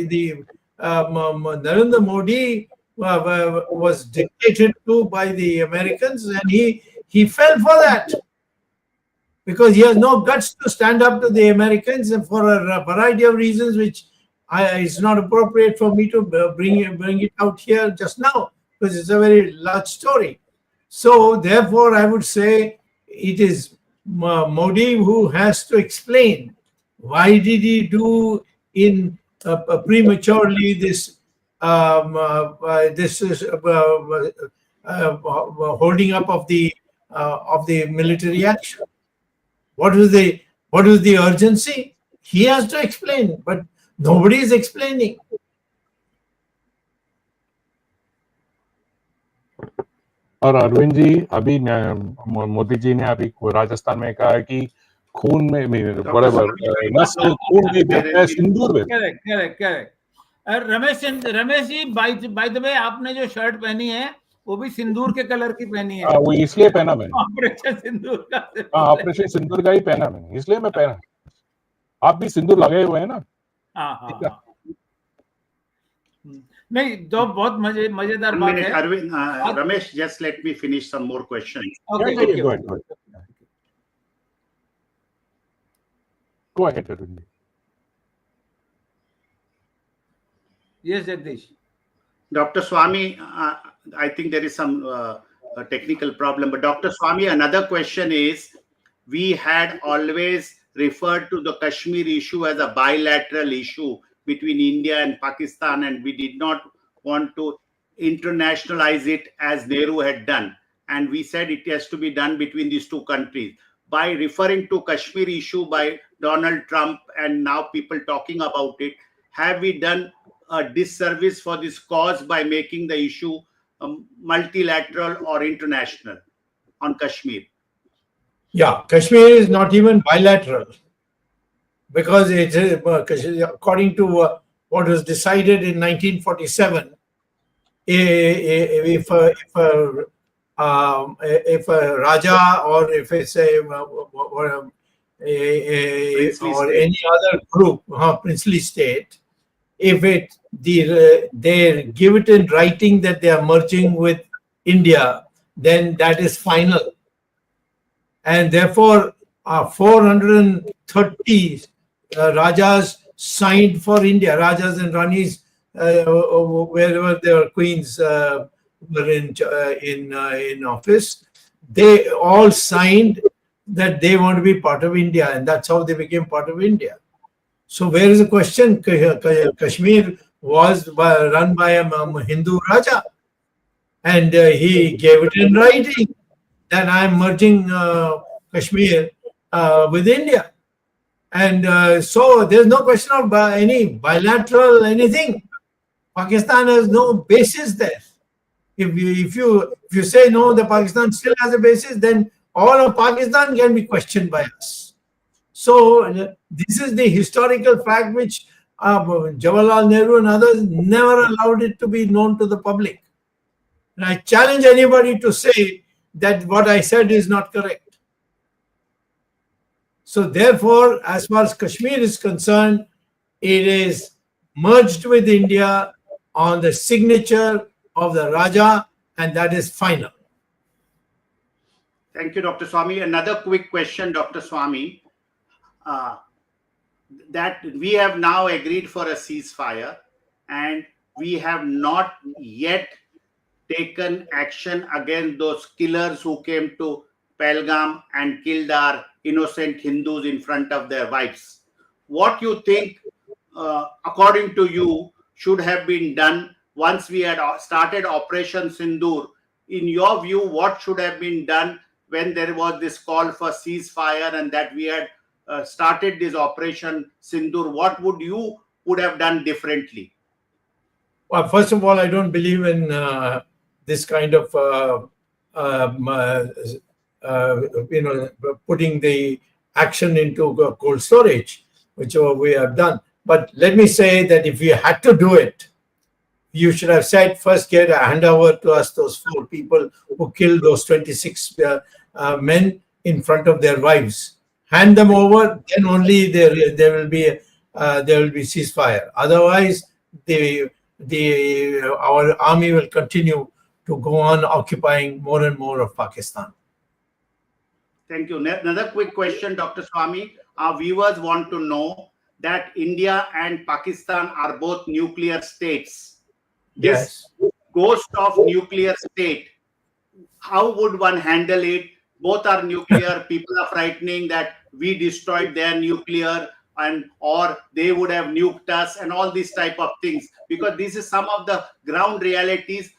the Narendra Modi was dictated to by the Americans, and he fell for that because he has no guts to stand up to the Americans, and for a variety of reasons, which it's not appropriate for me to bring it out here just now, because it's a very large story. So, therefore, I would say it is Modi who has to explain why did he do in prematurely this holding up of the military action. What was the urgency? He has to explain, but nobody is explaining.
और अरविंद जी अभी मोदी जी ने अभी राजस्थान में कहा कि खून में बराबर नस में खून में बहता है सिंदूर में.
Correct. Ramesh ji by the way आपने जो शर्ट पहनी है वो भी सिंदूर के कलर की पहनी है.
वो इसलिए पहना मैंने.
ऑपरेशन सिंदूर का.
ऑपरेशन सिंदूर का ही पहना मैंने, इसलिए मैं पहना. आप भी सिंदूर लगाए हुए हैं ना?
हाँ. नहीं, तो बहुत मजेदार बात है.
Arvind, Ramesh, just let me finish some more questions.
Okay,
go ahead. Go ahead, Arvind.
Yes, Jagdish.
Dr. Swamy, I think there is some technical problem, but Dr. Swamy, another question is, we had always referred to the Kashmir issue as a bilateral issue between India and Pakistan, and we did not want to internationalize it as Nehru had done. And we said it has to be done between these two countries. By referring to Kashmir issue by Donald Trump and now people talking about it, have we done a disservice for this cause by making the issue multilateral or international on Kashmir?
Yeah, Kashmir is not even bilateral because it is, according to what was decided in 1947, if a Raja or if it's or any other group, princely state, if they give it in writing that they are merging with India, then that is final. And therefore, 430 Rajas signed for India, Rajas and Ranis, wherever their queens were in office, they all signed that they want to be part of India, and that's how they became part of India. So where is the question? Kashmir was run by a Hindu Raja, and he gave it in writing that I am merging Kashmir with India. And so there's no question of any bilateral anything. Pakistan has no basis there. If you say no, the Pakistan still has a basis, then all of Pakistan can be questioned by us. So this is the historical fact which Jawaharlal Nehru and others never allowed it to be known to the public. And I challenge anybody to say that what I said is not correct. So therefore, as far as Kashmir is concerned, it is merged with India on the signature of the Raja, and that is final.
Thank you, Dr. Swamy. Another quick question, Dr. Swamy. That we have now agreed for a ceasefire, and we have not yet taken action against those killers who came to Pahalgam and killed our innocent Hindus in front of their wives. What you think, according to you, should have been done once we had started Operation Sindoor? In your view, what should have been done when there was this call for ceasefire and that we had started this Operation Sindoor? What would have done differently?
Well, first of all, I don't believe in this kind of putting the action into cold storage, which we have done. But let me say that if you had to do it, you should have said, first hand over to us those 4 people who killed those 26 men in front of their wives. Hand them over, then only there will be ceasefire. Otherwise, our army will continue to go on occupying more and more of Pakistan.
Thank you. Another quick question, Dr. Swamy. Our viewers want to know that India and Pakistan are both nuclear states.
Yes.
This ghost of nuclear state, how would one handle it? Both are nuclear. People are frightening that we destroyed their nuclear or they would have nuked us and all these type of things. Because this is some of the ground realities.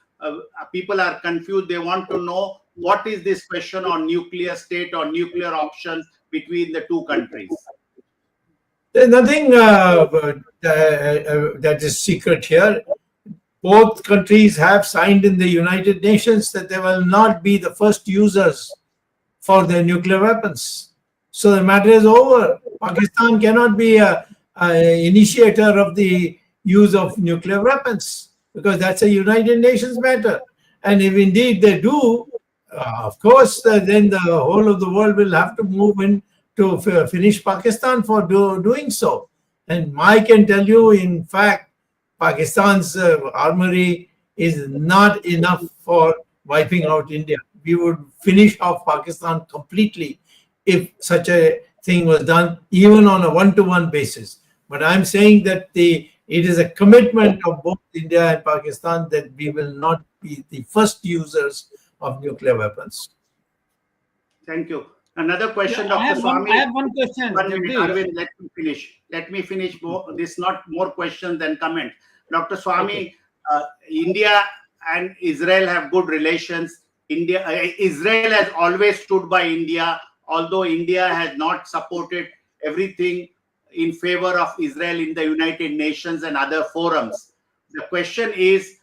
People are confused. They want to know what is this question on nuclear state or nuclear options between the two countries.
There's nothing that is secret here. Both countries have signed in the United Nations that they will not be the first users for their nuclear weapons. So the matter is over. Pakistan cannot be an initiator of the use of nuclear weapons because that's a United Nations matter. And if indeed they do, of course, then the whole of the world will have to move in to finish Pakistan for doing so. And I can tell you, in fact, Pakistan's armory is not enough for wiping out India. We would finish off Pakistan completely if such a thing was done, even on a one-to-one basis. But I'm saying that it is a commitment of both India and Pakistan that we will not be the first users of nuclear weapons.
Thank you. Another question,
Yeah,
Dr. Swamy.
I have one question.
1 minute, Arvind, let me finish. Let me finish. This not more questions than comment. Dr. Swamy, India and Israel have good relations. Israel has always stood by India, although India has not supported everything in favor of Israel in the United Nations and other forums. The question is,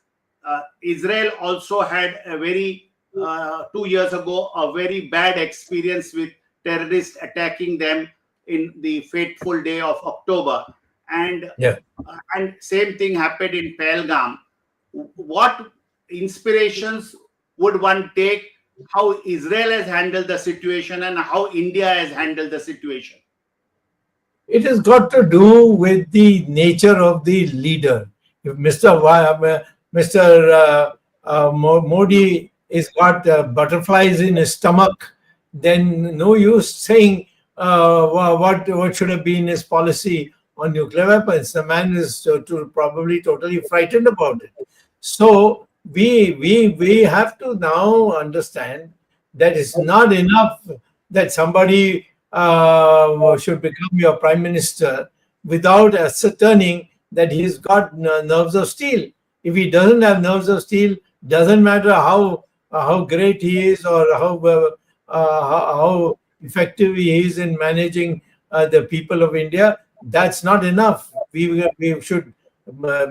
Israel also had a very 2 years ago, a very bad experience with terrorists attacking them in the fateful day of October. And same thing happened in Pahalgam. What inspirations would one take how Israel has handled the situation and how India has handled the situation?
It has got to do with the nature of the leader. If Mr. Modi has got butterflies in his stomach, then no use saying what should have been his policy on nuclear weapons. The man is probably totally frightened about it. So we have to now understand that it's not enough that somebody should become your prime minister without ascertaining that he's got nerves of steel. If he doesn't have nerves of steel, doesn't matter how great he is or how effective he is in managing the people of India, that's not enough. We should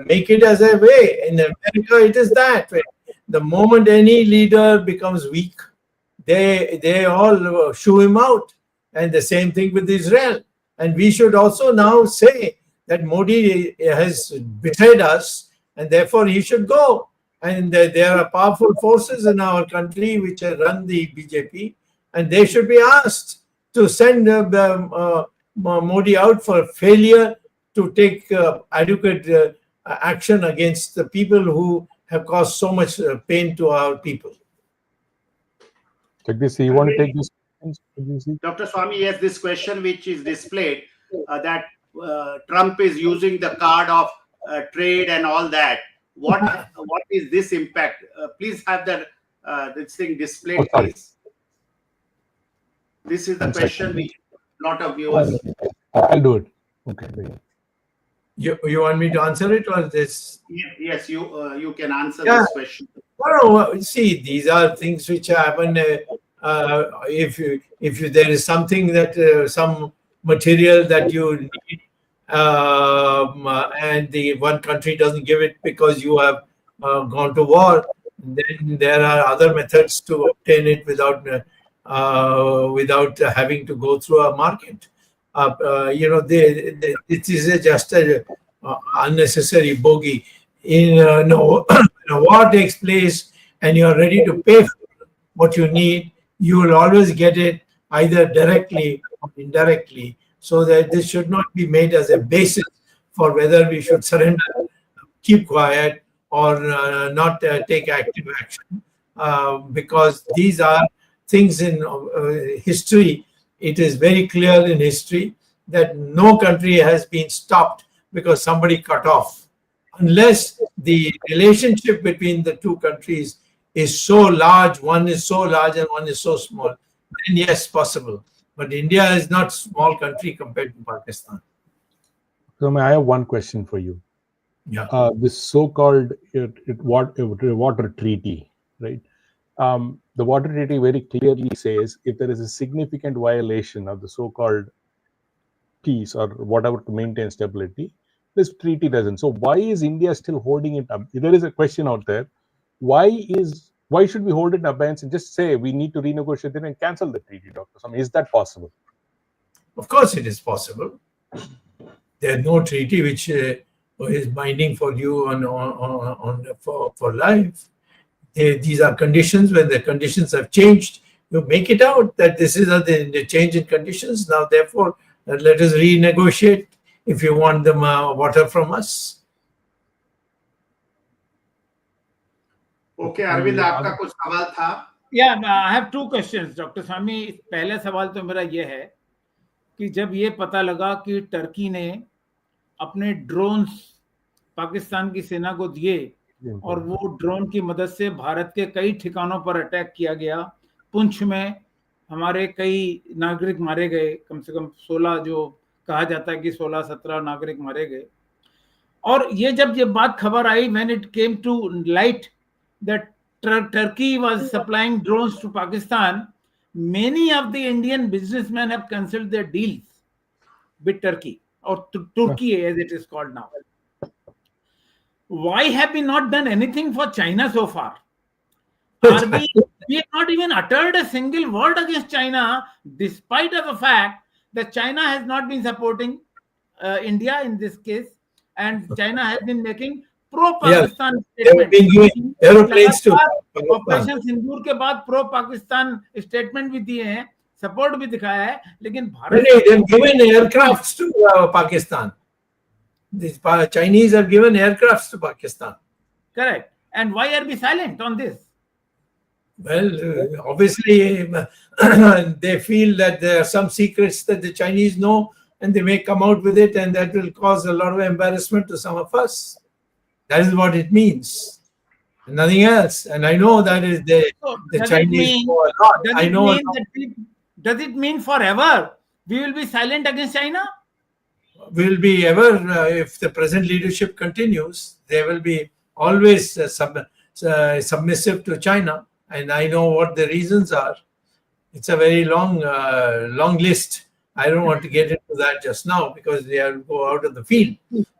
make it as a way. In America, it is that way. The moment any leader becomes weak, they all shoo him out. And the same thing with Israel. And we should also now say that Modi has betrayed us and therefore he should go. And there are powerful forces in our country which run the BJP, and they should be asked to send Modi out for failure to take adequate action against the people who have caused so much pain to our people.
Jagdish, you want to take this? Jagdish?
Dr. Swami, yes, this question which is displayed that Trump is using the card of trade and all that. What is this impact? Please have that this thing displayed,
Oh, sorry.
please. This is the
One
question
second.
which a lot of viewers.
I'll do it. Okay. Wait.
You want me to answer it or this?
Yes, you can answer
Yeah.
this question.
No, see, these are things which happen. If there is something that some material that you need, and the one country doesn't give it because you have gone to war, then there are other methods to obtain it without having to go through a market. It is just a unnecessary bogey. When a war takes place and you are ready to pay for what you need, you will always get it either directly or indirectly. So that this should not be made as a basis for whether we should surrender, keep quiet, or not take active action. Because these are things in history. It is very clear in history that no country has been stopped because somebody cut off. Unless the relationship between the two countries is so large, one is so large and one is so small, then yes, possible. But India is not a small country compared to Pakistan.
So I have one question for you.
Yeah.
This so-called water treaty, right? The water treaty very clearly says if there is a significant violation of the so-called peace or whatever to maintain stability, this treaty doesn't. So why is India still holding it up? There is a question out there. Why should we hold it in abeyance and just say we need to renegotiate it and cancel the treaty, Dr. Swamy? Is that possible?
Of course it is possible. There is no treaty which is binding for you for life. These are conditions. When the conditions have changed, you make it out that this is the change in conditions. Now, therefore, let us renegotiate if you want the water from us.
Okay, Arvind, आपका कुछ सवाल था?
Yeah, I have two questions, Dr. Swamy. पहला सवाल तो मेरा ये है कि जब ये पता लगा कि टर्की ने अपने ड्रोन्स पाकिस्तान की सेना को दिए और वो ड्रोन की मदद से भारत के कई ठिकानों पर अटैक किया गया, पुंछ में हमारे कई नागरिक मारे गए, कम से कम 16, जो कहा जाता है कि 16-17 नागरिक मारे गए, और ये जब ये बात खबर आई, when it came to light that Turkey was supplying drones to Pakistan, many of the Indian businessmen have cancelled their deals with Turkey, or Turkey as it is called now. Why have we not done anything for China so far? We have not even uttered a single word against China, despite of the fact that China has not been supporting India in this case, and China has been making pro-Pakistan statement.
They have been giving aeroplanes to
operation Sindoor के बाद pro Pakistan statement भी दिए हैं, support भी दिखाया है, लेकिन Bharat
they have given aircrafts to Pakistan. These Chinese have given aircrafts to Pakistan.
Correct. And why are we silent on this?
Well, obviously, they feel that there are some secrets that the Chinese know, and they may come out with it, and that will cause a lot of embarrassment to some of us. That is what it means. Nothing else. And I know that is the Chinese know a lot.
Does it mean forever we will be silent against China?
Will be ever, if the present leadership continues, they will be always submissive to China. And I know what the reasons are. It's a very long list. I don't want to get into that just now because they will go out of the field.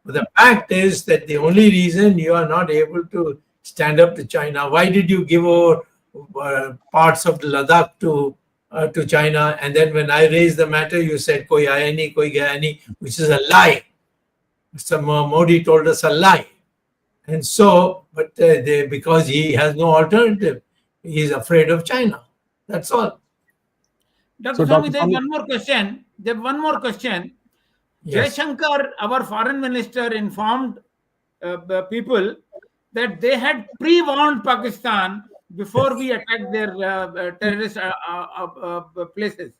But the fact is that the only reason you are not able to stand up to China, why did you give over parts of Ladakh to China? And then when I raised the matter, you said, koi aaya nahi, koi gaya nahi, which is a lie. Mr. Modi told us a lie. And so, but because he has no alternative, he is afraid of China. That's all.
Dr. Swamy, there's one more question. Yes. Jaishankar, our foreign minister, informed people that they had pre-warned Pakistan before we attack their terrorist places.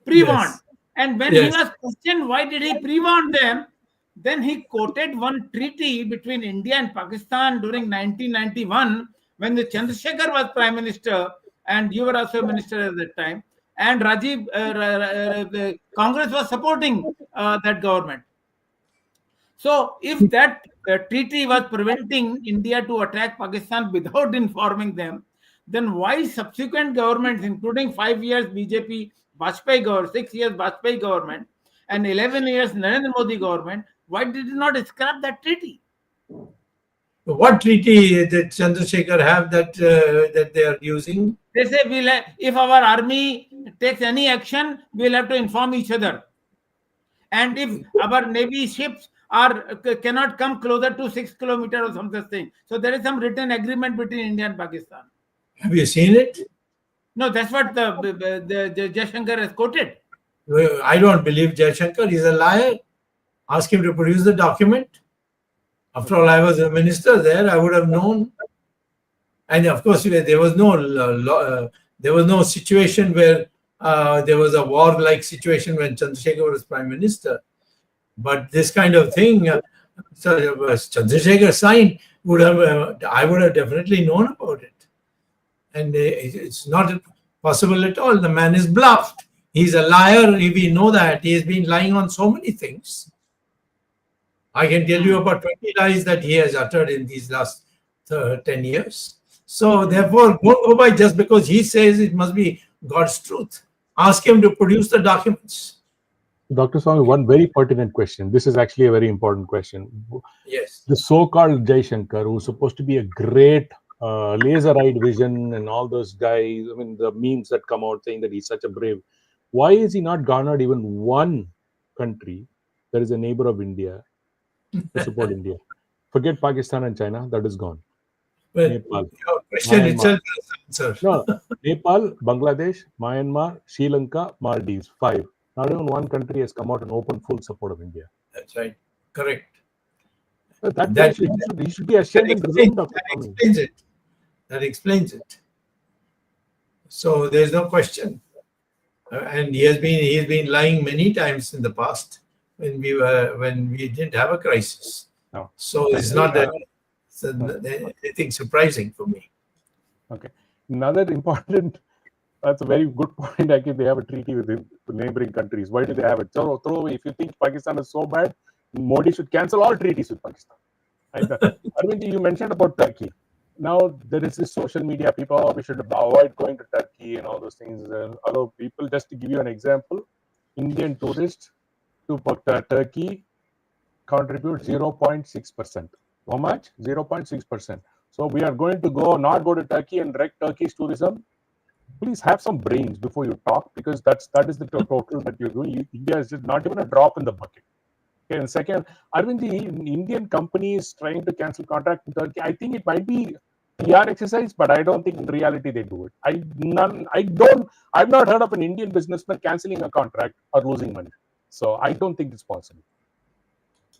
Pre-warned.
Yes.
And when he was questioned why did he pre-warn them, then he quoted one treaty between India and Pakistan during 1991 when the Chandrasekhar was Prime Minister and you were also Minister at that time. And the Congress was supporting that government. So, if that treaty was preventing India to attack Pakistan without informing them, then why subsequent governments, including 5 years BJP Vajpayee government, 6 years Vajpayee government, and 11 years Narendra Modi government, why did it not scrap that treaty?
What treaty did Chandrasekhar have that that they are using?
They say if our army takes any action, we'll have to inform each other. And if our navy ships cannot come closer to 6 kilometers or something. So there is some written agreement between India and Pakistan.
Have you seen it?
No, that's what the Jaishankar has quoted.
I don't believe Jaishankar. He's a liar. Ask him to produce the document. After all, I was a minister there. I would have known. And of course, there was no situation where there was a war-like situation when Chandrasekhar was Prime Minister. But this kind of thing, Chandrasekhar signed, I would have definitely known about it. And it's not possible at all. The man is bluffed. He's a liar. We know that. He has been lying on so many things. I can tell you about 20 lies that he has uttered in these last 10 years. So therefore, don't go by just because he says it must be God's truth. Ask him to produce the documents.
Dr. Swami, one very pertinent question. This is actually a very important question.
Yes.
The so-called Jaishankar, who's supposed to be a great laser-eyed vision and all those guys, I mean, the memes that come out saying that he's such a brave, why is he not garnered even one country that is a neighbor of India to support India? Forget Pakistan and China, that is gone.
Well,
Nepal.
your question
Myanmar.
itself is answered.
No, Nepal, Bangladesh, Myanmar, Sri Lanka, Maldives, 5. Not even one country has come out and opened full support of India.
That's right. Correct.
He should be ashamed and resigned of it.
That explains it. So there's no question. And he has been lying many times in the past when we didn't have a crisis.
No.
So it's not that anything surprising for me.
Okay. Another important, that's a very good point. Actually, they have a treaty with the neighboring countries. Why do they have it? Throw away. If you think Pakistan is so bad, Modi should cancel all treaties with Pakistan. Arvind, you mentioned about Turkey. Now there is this social media. People, we should avoid going to Turkey and all those things. Allow people, just to give you an example, Indian tourists to Turkey contribute 0.6%. How much? 0.6%. So we are going to not go to Turkey and wreck Turkish tourism. Please have some brains before you talk, because that is the total that you're doing. India is just not even a drop in the bucket. Okay, and second, Arvind, the Indian company is trying to cancel contract in Turkey. I think it might be PR exercise, but I don't think in reality they do it. I've not heard of an Indian businessman canceling a contract or losing money. So I don't think it's possible.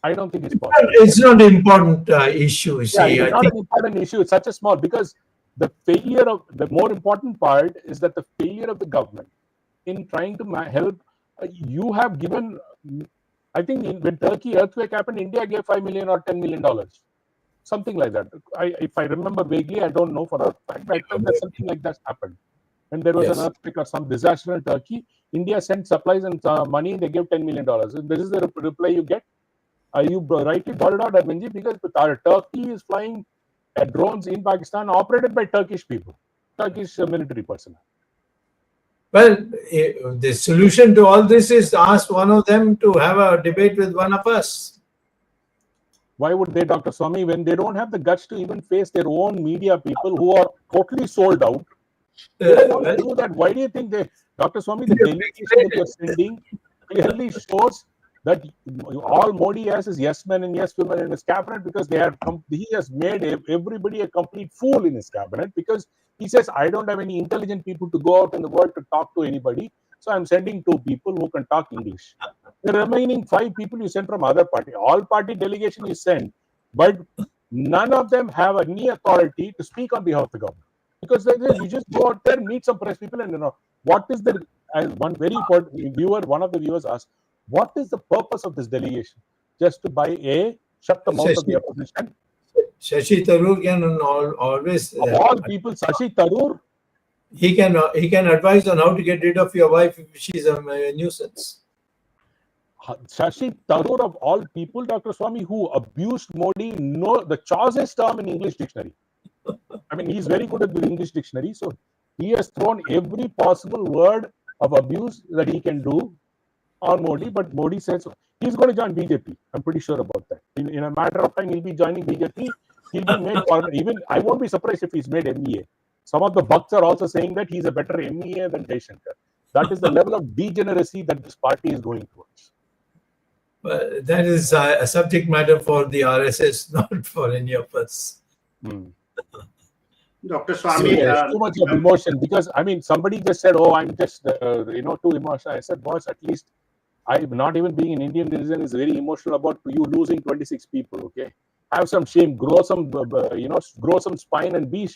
It's not an important issue.
It's not an important issue. It's such a small, because the more important part is that the failure of the government in trying to help. You have given, I think when Turkey earthquake happened, India gave $5 million or $10 million, something like that. If I remember vaguely, I don't know for a fact, but I think that something like that happened. When there was an earthquake or some disaster in Turkey, India sent supplies and money, and they gave $10 million. And this is the reply you get. You rightly brought it out, Arvindji, because Turkey is flying drones in Pakistan operated by Turkish people, Turkish military personnel.
Well, the solution to all this is to ask one of them to have a debate with one of us.
Why would they, Dr. Swami, when they don't have the guts to even face their own media people who are totally sold out? They don't want to do that. Why do you think Dr. Swami, the delegation that you're sending clearly shows that all Modi has is yes men and yes women in his cabinet, because he has made everybody a complete fool in his cabinet, because he says, I don't have any intelligent people to go out in the world to talk to anybody, so I'm sending 2 people who can talk English. The remaining 5 people you send from other party, all party delegation you send, but none of them have any authority to speak on behalf of the government. Because you just go out there, meet some press people, and what is the, as one very important viewer, one of the viewers asked, what is the purpose of this delegation? Just to shut the mouth of the opposition.
Shashi Tharoor can always
Of all people, Shashi Tharoor,
he can advise on how to get rid of your wife if she's a nuisance.
Shashi Tharoor of all people, Dr. Swami, who abused Modi, the choicest term in English dictionary. I mean, he's very good at the English dictionary, so he has thrown every possible word of abuse that he can do on Modi, but Modi says he's going to join BJP. I'm pretty sure about that. In a matter of time, he'll be joining BJP. He'll be made even. I won't be surprised if he's made MEA. Some of the Bhakts are also saying that he's a better MEA than Jaishankar. That is the level of degeneracy that this party is going towards.
That is a subject matter for the RSS, not for any of us.
Dr. Swami,
too much of emotion, because I mean, somebody just said, "Oh, I'm just too emotional." I said, "Boss, at least I'm not even being an Indian citizen is very emotional about you losing 26 people. Okay, have some shame, grow some spine, and be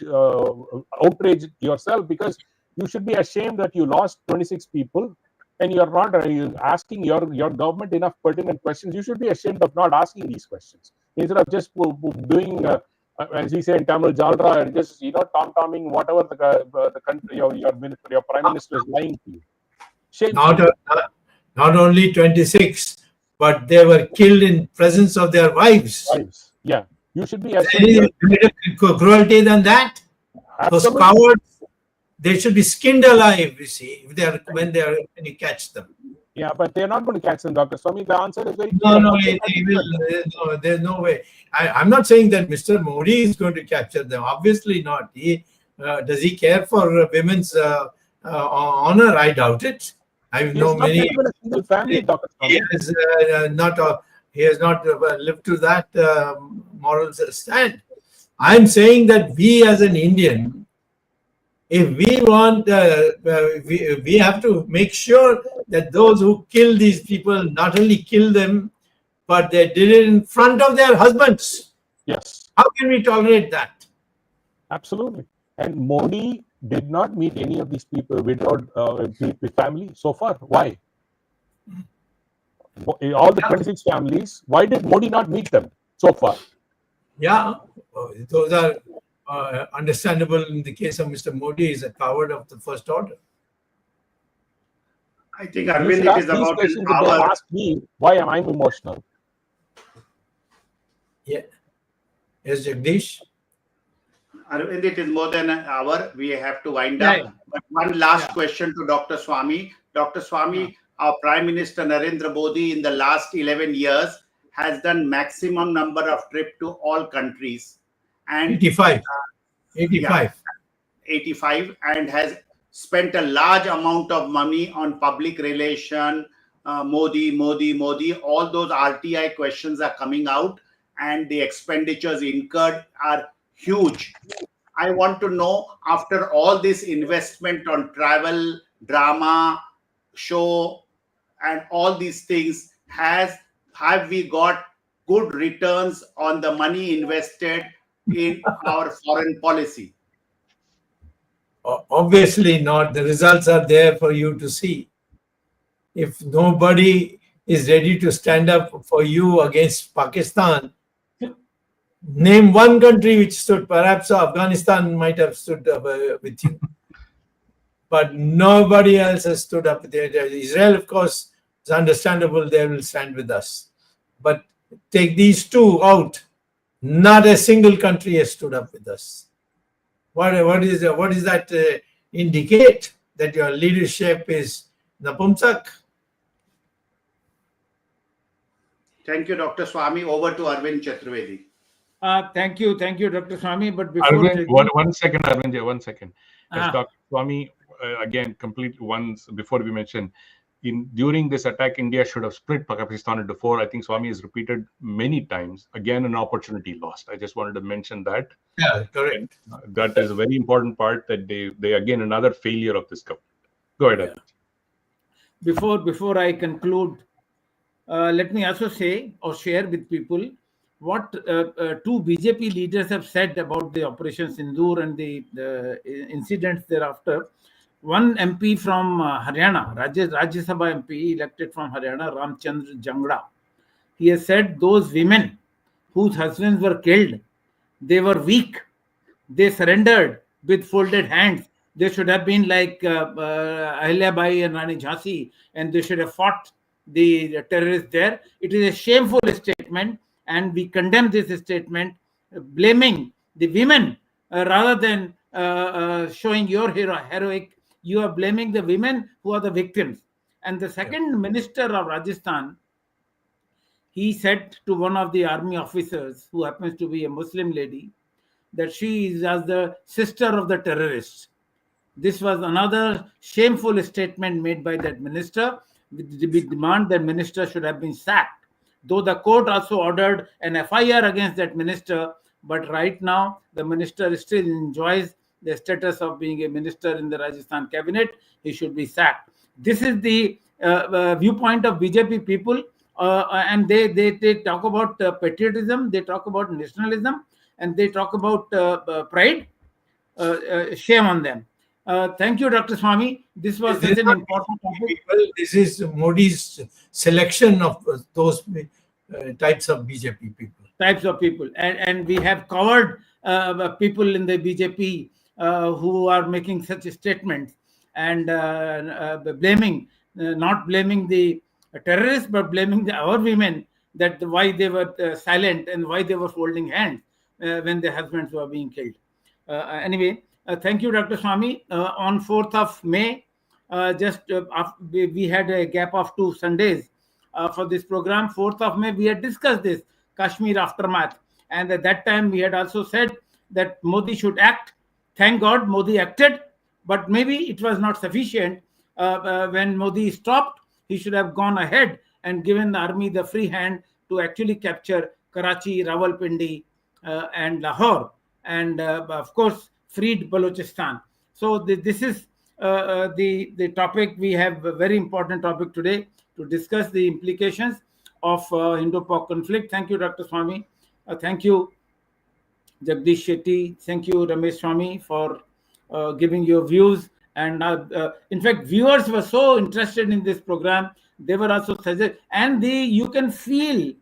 outraged yourself, because you should be ashamed that you lost 26 people, and you're not asking your government enough pertinent questions. You should be ashamed of not asking these questions instead of just doing." As we say in Tamil, Jalra, and just tom-tomming whatever the country, your prime minister is lying to you. Shame.
Not only 26, but they were killed in presence of their wives.
Yeah, you should be.
Any cruelty than that? Those cowards, they should be skinned alive. You see, when you catch them.
Yeah, but they're not going to catch them, Dr. Swami. The answer is very
clear. No, there's no way. I'm not saying that Mr. Modi is going to capture them. Obviously not. Does he care for women's honor? I doubt it. I know many.
A single family, Dr. Swami.
He has not lived to that moral stand. I'm saying that we as an Indian, if we want, we have to make sure that those who kill these people not only kill them, but they did it in front of their husbands.
Yes.
How can we tolerate that?
Absolutely. And Modi did not meet any of these people without family so far. Why? All the 26 families, why did Modi not meet them so far?
Yeah, those are understandable. In the case of Mr. Modi, he is a coward of the first order.
I think Arvind, it is about his power.
Ask me why am I emotional?
Yeah. Yes, Jagdish.
Arvind, it is more than an hour. We have to wind up. But one last question to Dr. Swami. Dr. Swami, our Prime Minister Narendra Modi in the last 11 years has done maximum number of trips to all countries. And
85. 85.
85, and has spent a large amount of money on public relation, Modi. All those RTI questions are coming out, and the expenditures incurred are huge. I want to know, after all this investment on travel, drama, show, and all these things, have we got good returns on the money invested in our foreign policy?
Obviously not. The results are there for you to see. If nobody is ready to stand up for you against Pakistan, name one country which stood. Perhaps Afghanistan might have stood up with you. But nobody else has stood up with it. Israel, of course, is understandable. They will stand with us. But take these two out. Not a single country has stood up with us. What does that indicate? That your leadership is napumsak?
Thank you, Dr. Swami. Over to Arvind Chaturvedi.
Thank you, Dr. Swami. But before
Arvind, one second, Arvind, 1 second. As Dr. Swami again complete once before we mention, during this attack, India should have split Pakistan into 4. I think Swami has repeated many times. Again, an opportunity lost. I just wanted to mention that.
Yeah, correct.
That is a very important part, that they again another failure of this government. Go ahead.
Before I conclude, let me also say or share with people what two BJP leaders have said about the Operation Sindoor and the incidents thereafter. One MP from Haryana, Rajya Sabha MP elected from Haryana, Ramchandra Jangra, he has said those women whose husbands were killed, they were weak, they surrendered with folded hands. They should have been like Ahilyabai and Rani Jhansi, and they should have fought the terrorists there. It is a shameful statement, and we condemn this statement, blaming the women rather than showing your heroic. You are blaming the women who are the victims. And the second minister of Rajasthan, he said to one of the army officers, who happens to be a Muslim lady, that she is as the sister of the terrorists. This was another shameful statement made by that minister. We demand that minister should have been sacked. Though the court also ordered an FIR against that minister, but right now the minister still enjoys the status of being a minister in the Rajasthan cabinet. He should be sacked. This is the viewpoint of BJP people, and they talk about patriotism, they talk about nationalism, and they talk about pride. Shame on them. Thank you, Dr. Swamy. This was such an important topic.
This is Modi's selection of those types of BJP people.
Types of people. And we have covered people in the BJP who are making such statements and blaming, not blaming the terrorists, but blaming our women, that why they were silent and why they were folding hands when their husbands were being killed. Anyway, thank you, Dr. Swamy. On 4th of May, we had a gap of 2 Sundays for this program. 4th of May, we had discussed this Kashmir aftermath. And at that time, we had also said that Modi should act. Thank God, Modi acted. But maybe it was not sufficient. When Modi stopped, he should have gone ahead and given the army the free hand to actually capture Karachi, Rawalpindi, and Lahore, and of course freed Balochistan. So this is the topic. We have a very important topic today to discuss the implications of Indo-Pak conflict. Thank you, Dr. Swamy. Thank you, Jagdish Shetty. Thank you, Ramesh Swamy, for giving your views. And in fact, viewers were so interested in this program. They were also suggesting, and you can feel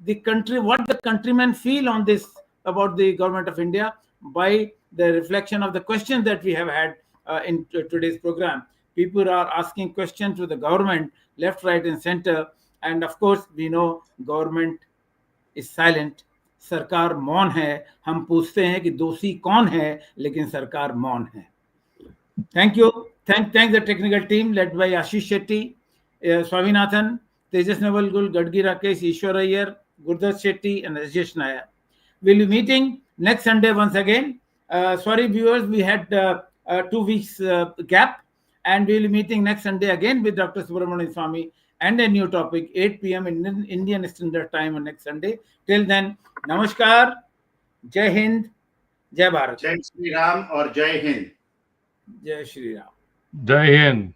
the country, what the countrymen feel on this about the government of India by the reflection of the questions that we have had in today's program. People are asking questions to the government, left, right, and center. And of course, we know government is silent. सरकार मौन है. हम पूछते हैं कि दोषी कौन है, लेकिन सरकार मौन है. Thank you. Thank the technical team led by Ashish Shetty, Swaminathan, Tejas Navalgul, Gadgi Rakesh, Ishwar Iyer, Gurdat Shetty, and Rajesh Nair. We'll be meeting next Sunday once again. Sorry, viewers, we had 2 weeks gap, and we'll be meeting next Sunday again with Dr. Subramanian Swamy and a new topic, 8 p.m. in Indian Standard Time on next Sunday. Till then, Namaskar, Jai Hind, Jai Bharat.
Jai Shri Ram or Jai Hind.
Jai Shri Ram.
Jai Hind.